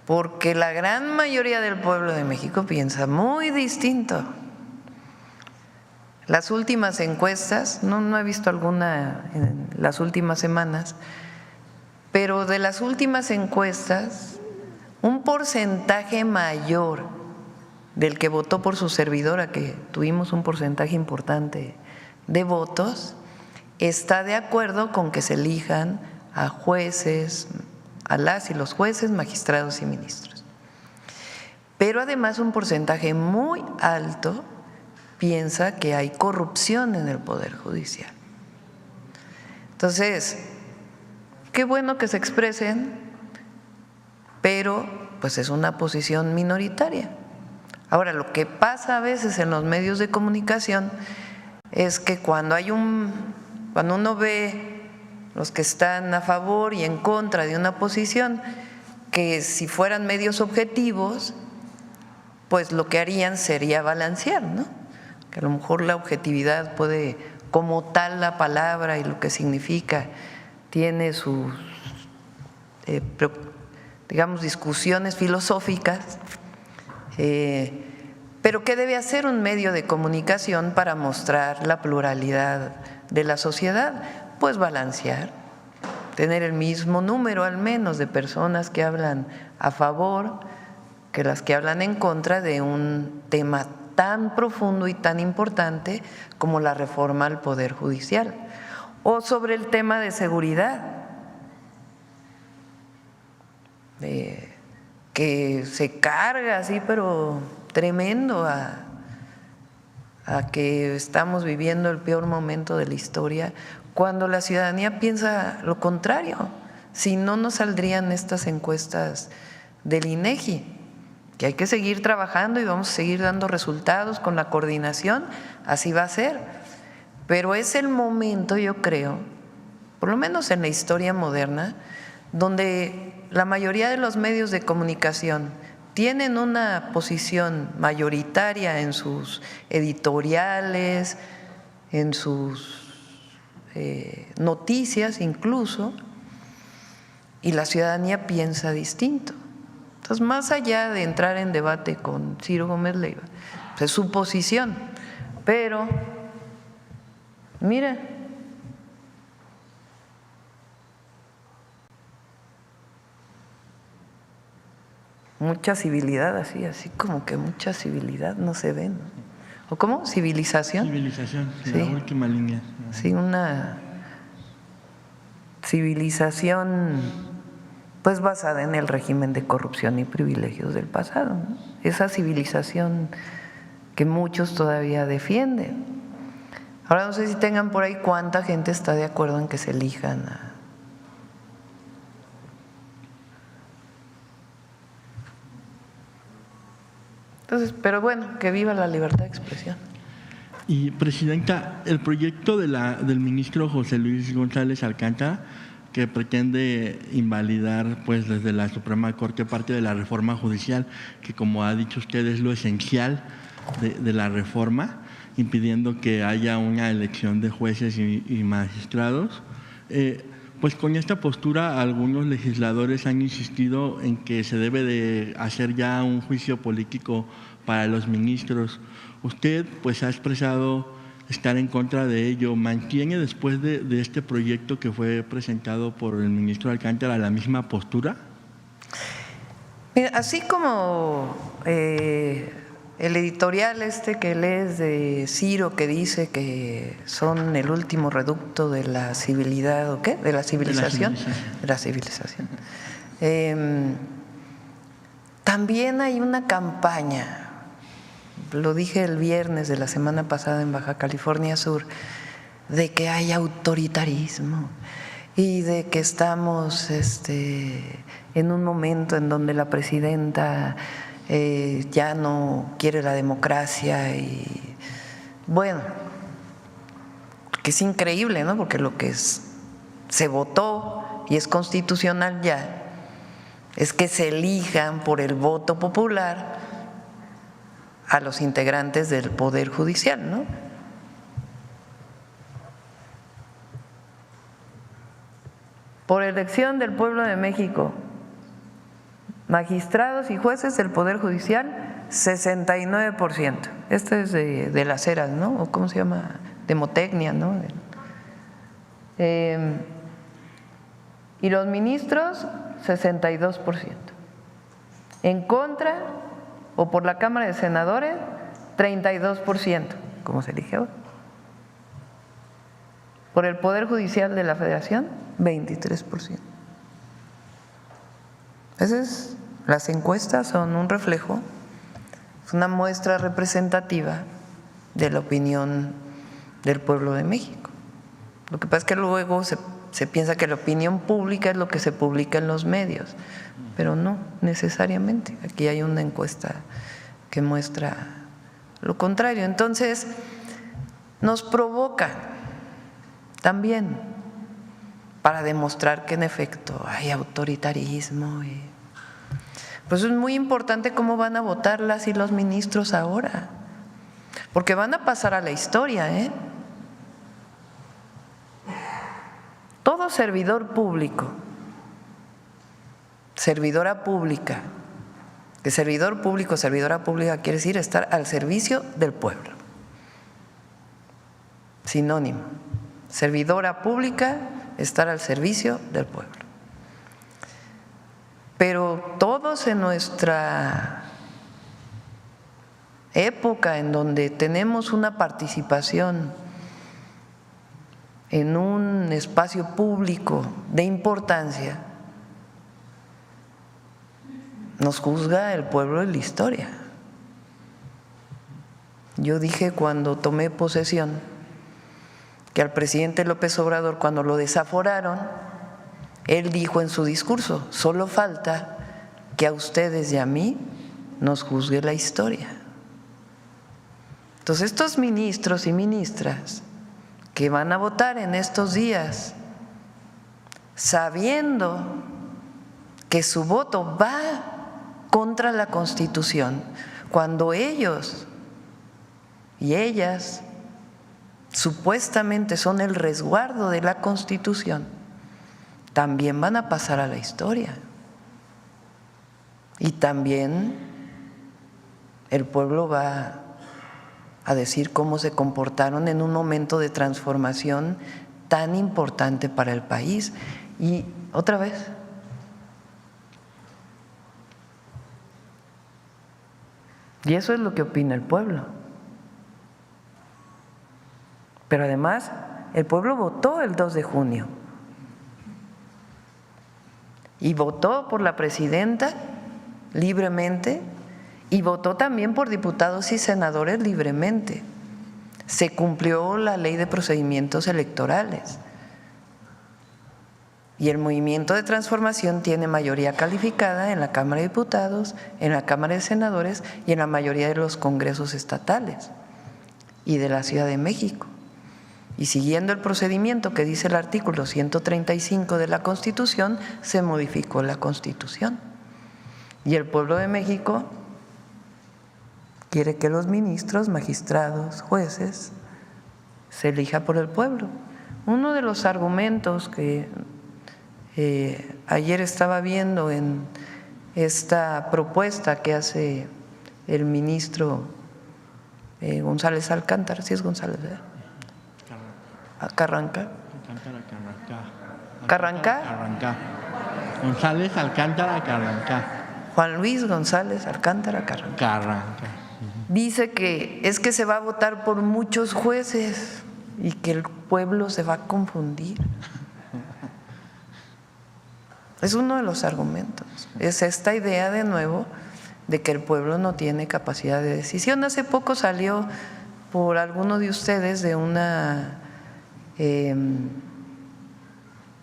Speaker 1: porque la gran mayoría del pueblo de México piensa muy distinto. Las últimas encuestas, no he visto alguna en las últimas semanas, pero de las últimas encuestas, un porcentaje mayor del que votó por su servidora, que tuvimos un porcentaje importante de votos, está de acuerdo con que se elijan a jueces, a las y los jueces, magistrados y ministros. Pero además un porcentaje muy alto piensa que hay corrupción en el Poder Judicial. Entonces, qué bueno que se expresen, pero pues es una posición minoritaria. Ahora, lo que pasa a veces en los medios de comunicación es que cuando uno ve los que están a favor y en contra de una posición, que si fueran medios objetivos, pues lo que harían sería balancear, ¿no? Que a lo mejor la objetividad puede, como tal la palabra y lo que significa, tiene sus, digamos, discusiones filosóficas, pero ¿qué debe hacer un medio de comunicación para mostrar la pluralidad de la sociedad? Pues balancear, tener el mismo número al menos de personas que hablan a favor que las que hablan en contra de un tema tan profundo y tan importante como la reforma al Poder Judicial. O sobre el tema de seguridad, que se carga así, pero tremendo a que estamos viviendo el peor momento de la historia, cuando la ciudadanía piensa lo contrario. Si no, no saldrían estas encuestas del INEGI, que hay que seguir trabajando y vamos a seguir dando resultados con la coordinación, así va a ser. Pero es el momento, yo creo, por lo menos en la historia moderna, donde la mayoría de los medios de comunicación tienen una posición mayoritaria en sus editoriales, en sus noticias incluso, y la ciudadanía piensa distinto. Entonces, más allá de entrar en debate con Ciro Gómez Leiva, pues es su posición, pero mira, mucha civilidad, así como que mucha civilidad no se ve, ¿no? ¿O cómo? ¿Civilización?
Speaker 14: Civilización,
Speaker 1: sí.
Speaker 14: La última línea.
Speaker 1: Sí, una civilización pues basada en el régimen de corrupción y privilegios del pasado, ¿no? Esa civilización que muchos todavía defienden. Ahora no sé si tengan por ahí cuánta gente está de acuerdo en que se elijan Entonces, pero bueno, que viva la libertad de expresión.
Speaker 14: Y, Presidenta, el proyecto del ministro José Luis González Alcántara, que pretende invalidar pues desde la Suprema Corte parte de la reforma judicial, que como ha dicho usted es lo esencial de la reforma, impidiendo que haya una elección de jueces y magistrados. Pues con esta postura algunos legisladores han insistido en que se debe de hacer ya un juicio político para los ministros. Usted pues ha expresado estar en contra de ello. ¿Mantiene después de este proyecto que fue presentado por el ministro Alcántara la misma postura?
Speaker 1: Mira, así como el editorial que lees de Ciro, que dice que son el último reducto de la civilidad, ¿o qué? ¿De la civilización? De la civilización. También hay una campaña, lo dije el viernes de la semana pasada en Baja California Sur, de que hay autoritarismo y de que estamos en un momento en donde la presidenta ya no quiere la democracia y bueno, que es increíble, ¿no? Porque lo que se votó y es constitucional ya es que se elijan por el voto popular a los integrantes del Poder Judicial, ¿no? Por elección del pueblo de México, magistrados y jueces del Poder Judicial, 69%. Este es de Las Heras, ¿no? ¿O cómo se llama? Demotecnia, ¿no? y los ministros 62%. En contra o por la Cámara de Senadores 32%, como se elige ahora. Por el Poder Judicial de la Federación 23%. Las encuestas son un reflejo, es una muestra representativa de la opinión del pueblo de México. Lo que pasa es que luego se piensa que la opinión pública es lo que se publica en los medios, pero no necesariamente. Aquí hay una encuesta que muestra lo contrario. Entonces, nos provoca también para demostrar que en efecto hay autoritarismo. Pues es muy importante cómo van a votar las y los ministros ahora, porque van a pasar a la historia, ¿eh? Todo servidor público, servidora pública, que servidor público, servidora pública quiere decir estar al servicio del pueblo. Sinónimo. Servidora pública, estar al servicio del pueblo. Pero todos en nuestra época en donde tenemos una participación en un espacio público de importancia, nos juzga el pueblo en la historia. Yo dije cuando tomé posesión que al presidente López Obrador, cuando lo desaforaron, él dijo en su discurso: solo falta que a ustedes y a mí nos juzgue la historia. Entonces, estos ministros y ministras que van a votar en estos días, sabiendo que su voto va contra la Constitución, cuando ellos y ellas supuestamente son el resguardo de la Constitución, también van a pasar a la historia. Y también el pueblo va a decir cómo se comportaron en un momento de transformación tan importante para el país. Y otra vez, y eso es lo que opina el pueblo. Pero además, el pueblo votó el 2 de junio y votó por la presidenta libremente y votó también por diputados y senadores libremente. Se cumplió la ley de procedimientos electorales y el movimiento de transformación tiene mayoría calificada en la Cámara de Diputados, en la Cámara de Senadores y en la mayoría de los congresos estatales y de la Ciudad de México. Y siguiendo el procedimiento que dice el artículo 135 de la Constitución, se modificó la Constitución. Y el pueblo de México quiere que los ministros, magistrados, jueces, se elija por el pueblo. Uno de los argumentos que ayer estaba viendo en esta propuesta que hace el ministro González Alcántara, ¿sí es González, verdad? Carranca. Carranca.
Speaker 14: González Alcántara Carranca.
Speaker 1: Juan Luis González Alcántara Carranca. Dice que es que se va a votar por muchos jueces y que el pueblo se va a confundir. Es uno de los argumentos. Es esta idea de nuevo de que el pueblo no tiene capacidad de decisión. Hace poco salió por alguno de ustedes de una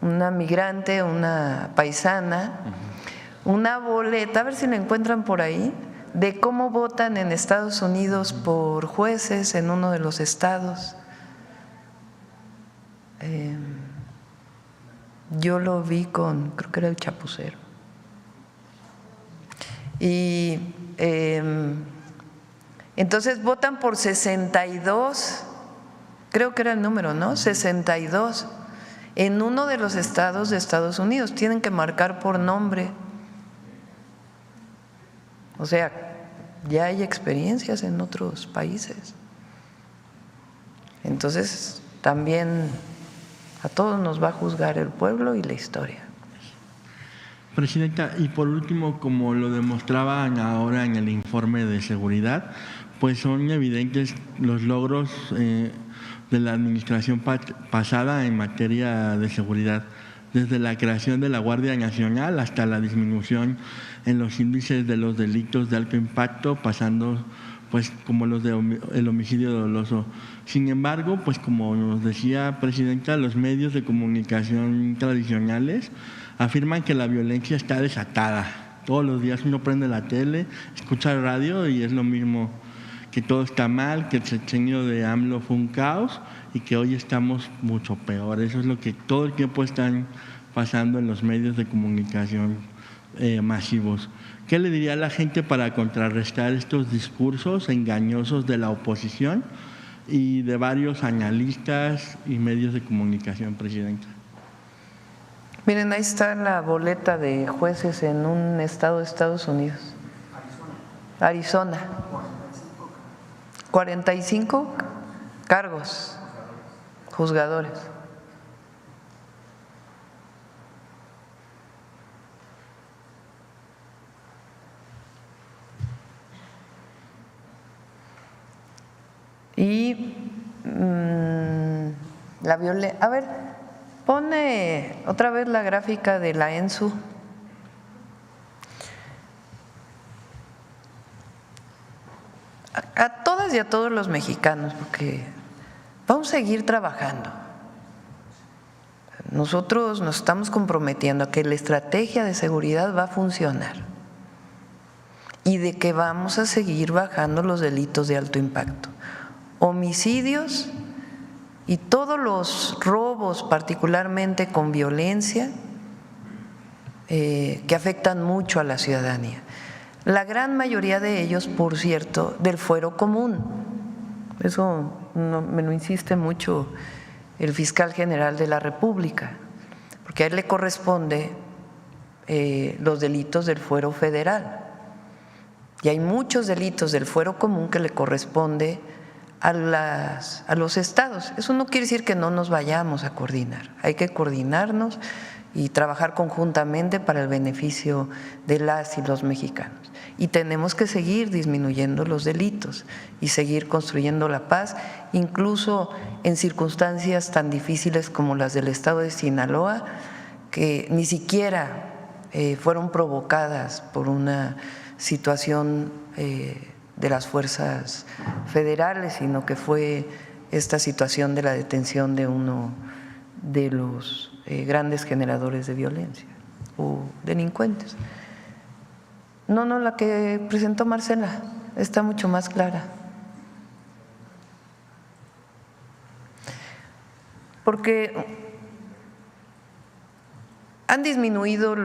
Speaker 1: migrante, una paisana, una boleta, a ver si la encuentran por ahí, de cómo votan en Estados Unidos por jueces en uno de los estados. Yo lo vi con, creo que era el Chapucero. Y entonces votan por 62, creo que era el número, ¿no? 62 en uno de los estados de Estados Unidos. Tienen que marcar por nombre. O sea, ya hay experiencias en otros países. Entonces, también a todos nos va a juzgar el pueblo y la historia.
Speaker 14: Presidenta, y por último, como lo demostraban ahora en el informe de seguridad, pues son evidentes los logros de la administración pasada en materia de seguridad, desde la creación de la Guardia Nacional hasta la disminución en los índices de los delitos de alto impacto, pasando pues como los de el homicidio doloso. Sin embargo, pues como nos decía Presidenta, los medios de comunicación tradicionales afirman que la violencia está desatada. Todos los días uno prende la tele, escucha el radio y es lo mismo, que todo está mal, que el sexenio de AMLO fue un caos y que hoy estamos mucho peor. Eso es lo que todo el tiempo están pasando en los medios de comunicación masivos. ¿Qué le diría a la gente para contrarrestar estos discursos engañosos de la oposición y de varios analistas y medios de comunicación, Presidenta?
Speaker 1: Miren, ahí está la boleta de jueces en un estado de Estados Unidos. Arizona. 45 cargos, juzgadores. Y la violencia. A ver, pone otra vez la gráfica de la ENSU. A todas y a todos los mexicanos, porque vamos a seguir trabajando. Nosotros nos estamos comprometiendo a que la estrategia de seguridad va a funcionar y de que vamos a seguir bajando los delitos de alto impacto, homicidios y todos los robos, particularmente con violencia, que afectan mucho a la ciudadanía. La gran mayoría de ellos, por cierto, del fuero común. Eso me lo insiste mucho el fiscal general de la República, porque a él le corresponde los delitos del fuero federal. Y hay muchos delitos del fuero común que le corresponde a los estados. Eso no quiere decir que no nos vayamos a coordinar. Hay que coordinarnos y trabajar conjuntamente para el beneficio de las y los mexicanos. Y tenemos que seguir disminuyendo los delitos y seguir construyendo la paz, incluso en circunstancias tan difíciles como las del estado de Sinaloa, que ni siquiera fueron provocadas por una situación de las fuerzas federales, sino que fue esta situación de la detención de uno de los grandes generadores de violencia o delincuentes. No, la que presentó Marcela está mucho más clara. Porque han disminuido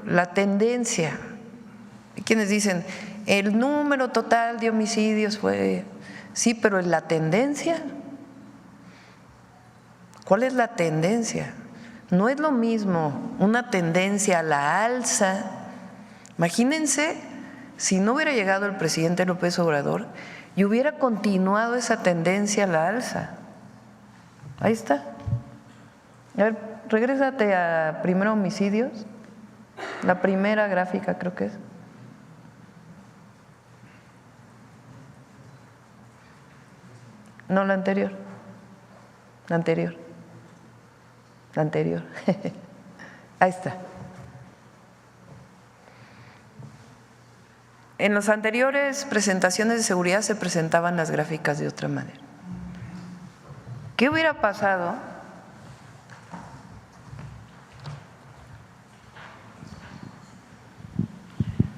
Speaker 1: la tendencia. Hay quienes dicen, el número total de homicidios fue… Sí, pero ¿es la tendencia? ¿Cuál es la tendencia? No es lo mismo una tendencia a la alza. Imagínense si no hubiera llegado el presidente López Obrador y hubiera continuado esa tendencia a la alza. Ahí está. A ver, regrésate a primero homicidios, la primera gráfica creo que es. No, la anterior. La anterior. La anterior. Ahí está. En las anteriores presentaciones de seguridad se presentaban las gráficas de otra manera. ¿Qué hubiera pasado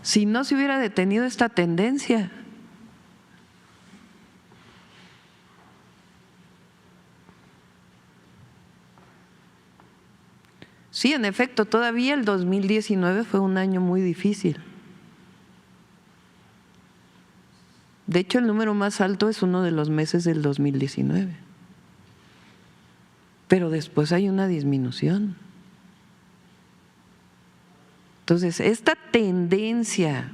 Speaker 1: si no se hubiera detenido esta tendencia? Sí, en efecto, todavía el 2019 fue un año muy difícil. De hecho, el número más alto es uno de los meses del 2019. Pero después hay una disminución. Entonces, esta tendencia,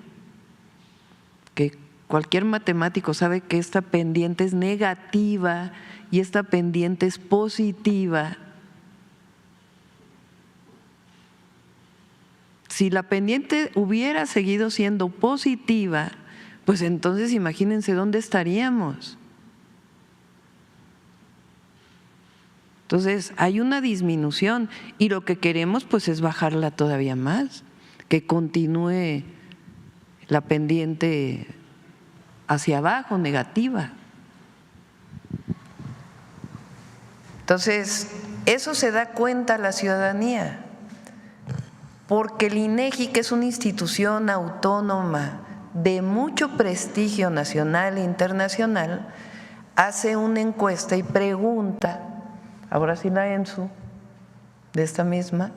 Speaker 1: que cualquier matemático sabe que esta pendiente es negativa y esta pendiente es positiva, si la pendiente hubiera seguido siendo positiva, pues entonces imagínense dónde estaríamos. Entonces hay una disminución y lo que queremos pues es bajarla todavía más, que continúe la pendiente hacia abajo, negativa. Entonces, eso se da cuenta la ciudadanía, porque el INEGI, que es una institución autónoma de mucho prestigio nacional e internacional, hace una encuesta y pregunta, ahora sí la ENSU, de esta misma,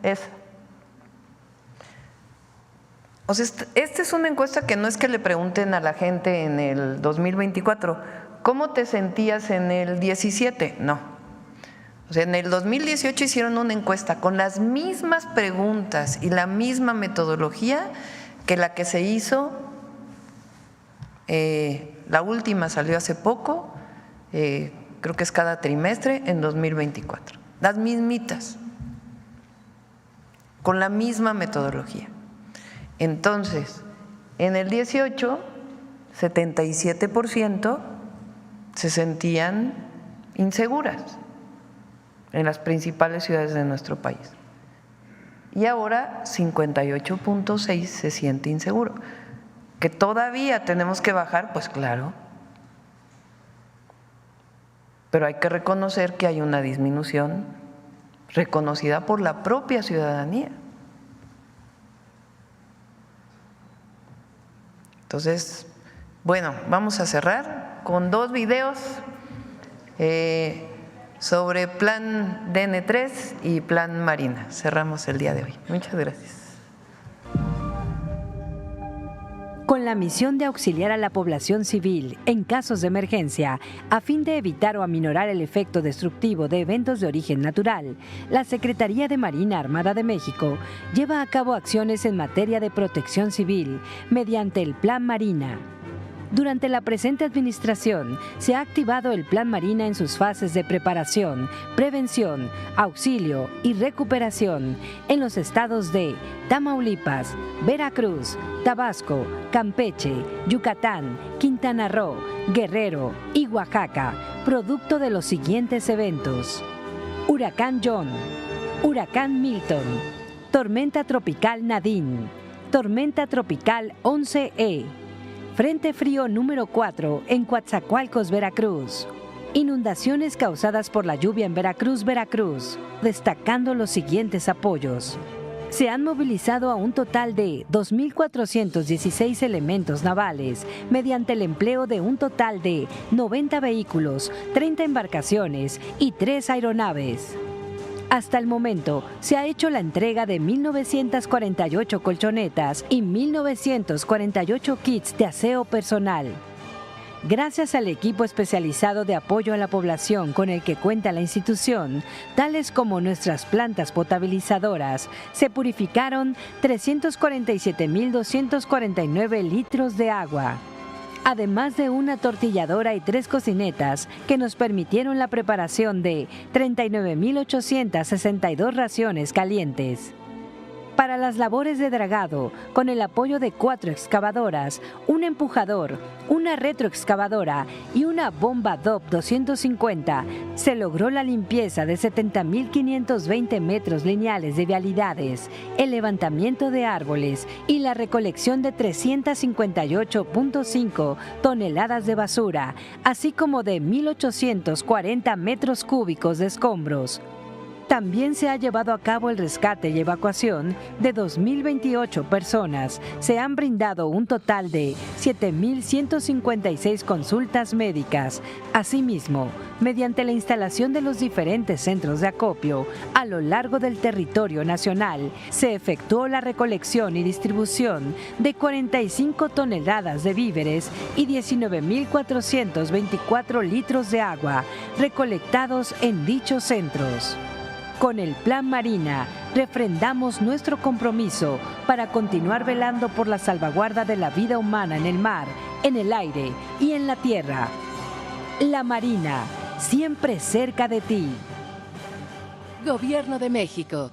Speaker 1: esa. O sea, esta es una encuesta que no es que le pregunten a la gente en el 2024, ¿cómo te sentías en el 17? No. O sea, en el 2018 hicieron una encuesta con las mismas preguntas y la misma metodología que la que se hizo, la última salió hace poco, creo que es cada trimestre, en 2024. Las mismitas, con la misma metodología. Entonces, en el 18, 77% se sentían inseguras en las principales ciudades de nuestro país. Y ahora 58.6% se siente inseguro. ¿Que todavía tenemos que bajar? Pues claro. Pero hay que reconocer que hay una disminución reconocida por la propia ciudadanía. Entonces, bueno, vamos a cerrar con 2 videos sobre Plan DN3 y Plan Marina. Cerramos el día de hoy. Muchas gracias.
Speaker 15: Con la misión de auxiliar a la población civil en casos de emergencia, a fin de evitar o aminorar el efecto destructivo de eventos de origen natural, la Secretaría de Marina Armada de México lleva a cabo acciones en materia de protección civil mediante el Plan Marina. Durante la presente administración, se ha activado el Plan Marina en sus fases de preparación, prevención, auxilio y recuperación en los estados de Tamaulipas, Veracruz, Tabasco, Campeche, Yucatán, Quintana Roo, Guerrero y Oaxaca, producto de los siguientes eventos: Huracán John, Huracán Milton, Tormenta Tropical Nadine, Tormenta Tropical 11E, Frente Frío número 4 en Coatzacoalcos, Veracruz. Inundaciones causadas por la lluvia en Veracruz, destacando los siguientes apoyos. Se han movilizado a un total de 2.416 elementos navales mediante el empleo de un total de 90 vehículos, 30 embarcaciones y 3 aeronaves. Hasta el momento, se ha hecho la entrega de 1.948 colchonetas y 1.948 kits de aseo personal. Gracias al equipo especializado de apoyo a la población con el que cuenta la institución, tales como nuestras plantas potabilizadoras, se purificaron 347.249 litros de agua. Además de una tortilladora y 3 cocinetas que nos permitieron la preparación de 39.862 raciones calientes. Para las labores de dragado, con el apoyo de 4 excavadoras, un empujador, una retroexcavadora y una bomba DOP 250, se logró la limpieza de 70.520 metros lineales de vialidades, el levantamiento de árboles y la recolección de 358.5 toneladas de basura, así como de 1.840 metros cúbicos de escombros. También se ha llevado a cabo el rescate y evacuación de 2.028 personas. Se han brindado un total de 7.156 consultas médicas. Asimismo, mediante la instalación de los diferentes centros de acopio a lo largo del territorio nacional, se efectuó la recolección y distribución de 45 toneladas de víveres y 19.424 litros de agua recolectados en dichos centros. Con el Plan Marina, refrendamos nuestro compromiso para continuar velando por la salvaguarda de la vida humana en el mar, en el aire y en la tierra. La Marina, siempre cerca de ti.
Speaker 16: Gobierno de México.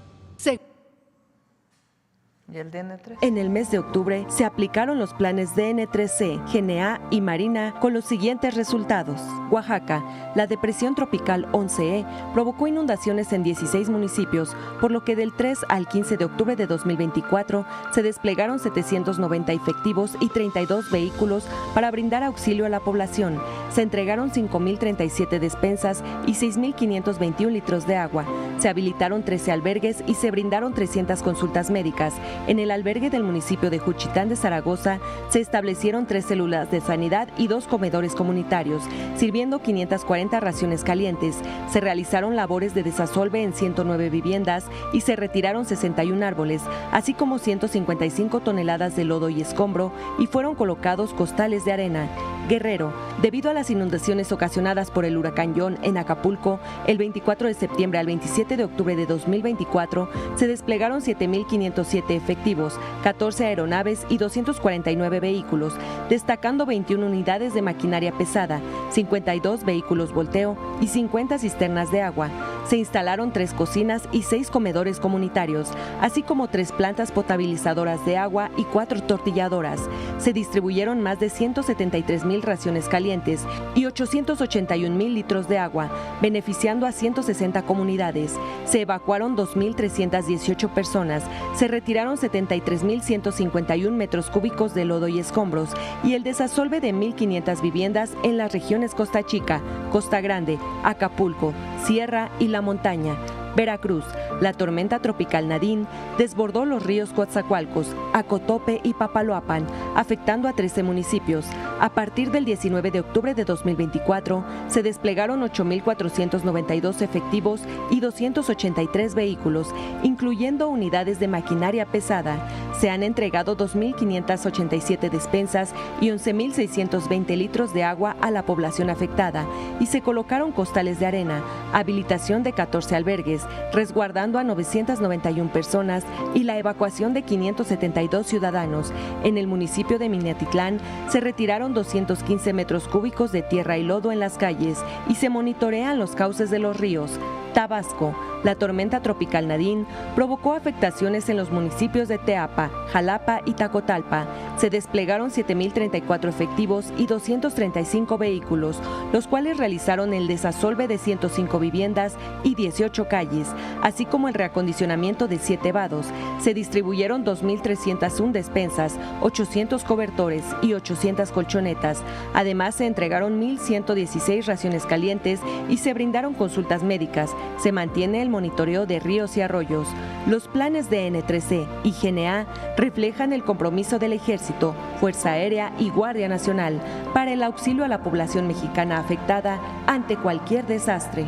Speaker 1: ¿Y el DN3?
Speaker 17: En el mes de octubre se aplicaron los planes DN3C, GNA y Marina con los siguientes resultados. Oaxaca, la depresión tropical 11E provocó inundaciones en 16 municipios, por lo que del 3 al 15 de octubre de 2024 se desplegaron 790 efectivos y 32 vehículos para brindar auxilio a la población. Se entregaron 5.037 despensas y 6.521 litros de agua. Se habilitaron 13 albergues y se brindaron 300 consultas médicas. En el albergue del municipio de Juchitán de Zaragoza se establecieron 3 células de sanidad y 2 comedores comunitarios, sirviendo 540 raciones calientes. Se realizaron labores de desasolve en 109 viviendas y se retiraron 61 árboles, así como 155 toneladas de lodo y escombro, y fueron colocados costales de arena. Guerrero, debido a las inundaciones ocasionadas por el huracán John en Acapulco, el 24 de septiembre al 27 de octubre de 2024 se desplegaron 7.507 efectivos, 14 aeronaves y 249 vehículos, destacando 21 unidades de maquinaria pesada, 52 vehículos volteo y 50 cisternas de agua. Se instalaron 3 cocinas y 6 comedores comunitarios, así como 3 plantas potabilizadoras de agua y 4 tortilladoras. Se distribuyeron más de 173,000 raciones calientes y 881,000 litros de agua, beneficiando a 160 comunidades. Se evacuaron 2.318 personas, se retiraron 73,151 metros cúbicos de lodo y escombros y el desasolve de 1.500 viviendas en las regiones Costa Chica, Costa Grande, Acapulco, Sierra y La Montaña. Veracruz, la tormenta tropical Nadine desbordó los ríos Coatzacoalcos, Acotope y Papaloapan, afectando a 13 municipios. A partir del 19 de octubre de 2024, se desplegaron 8.492 efectivos y 283 vehículos, incluyendo unidades de maquinaria pesada. Se han entregado 2.587 despensas y 11.620 litros de agua a la población afectada, y se colocaron costales de arena, habilitación de 14 albergues, resguardando a 991 personas y la evacuación de 572 ciudadanos. En el municipio de Minatitlán se retiraron 215 metros cúbicos de tierra y lodo en las calles y se monitorean los cauces de los ríos. Tabasco, la tormenta tropical Nadine provocó afectaciones en los municipios de Teapa, Jalapa y Tacotalpa. Se desplegaron 7.034 efectivos y 235 vehículos, los cuales realizaron el desasolve de 105 viviendas y 18 calles, así como el reacondicionamiento de 7 vados. Se distribuyeron 2.301 despensas, 800 cobertores y 800 colchonetas. Además, se entregaron 1.116 raciones calientes y se brindaron consultas médicas. Se mantiene el monitoreo de ríos y arroyos. Los planes de DN3C y GNA reflejan el compromiso del Ejército, Fuerza Aérea y Guardia Nacional para el auxilio a la población mexicana afectada ante cualquier desastre.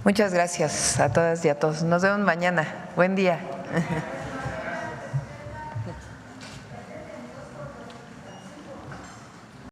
Speaker 1: Muchas gracias a todas y a todos. Nos vemos mañana. Buen día.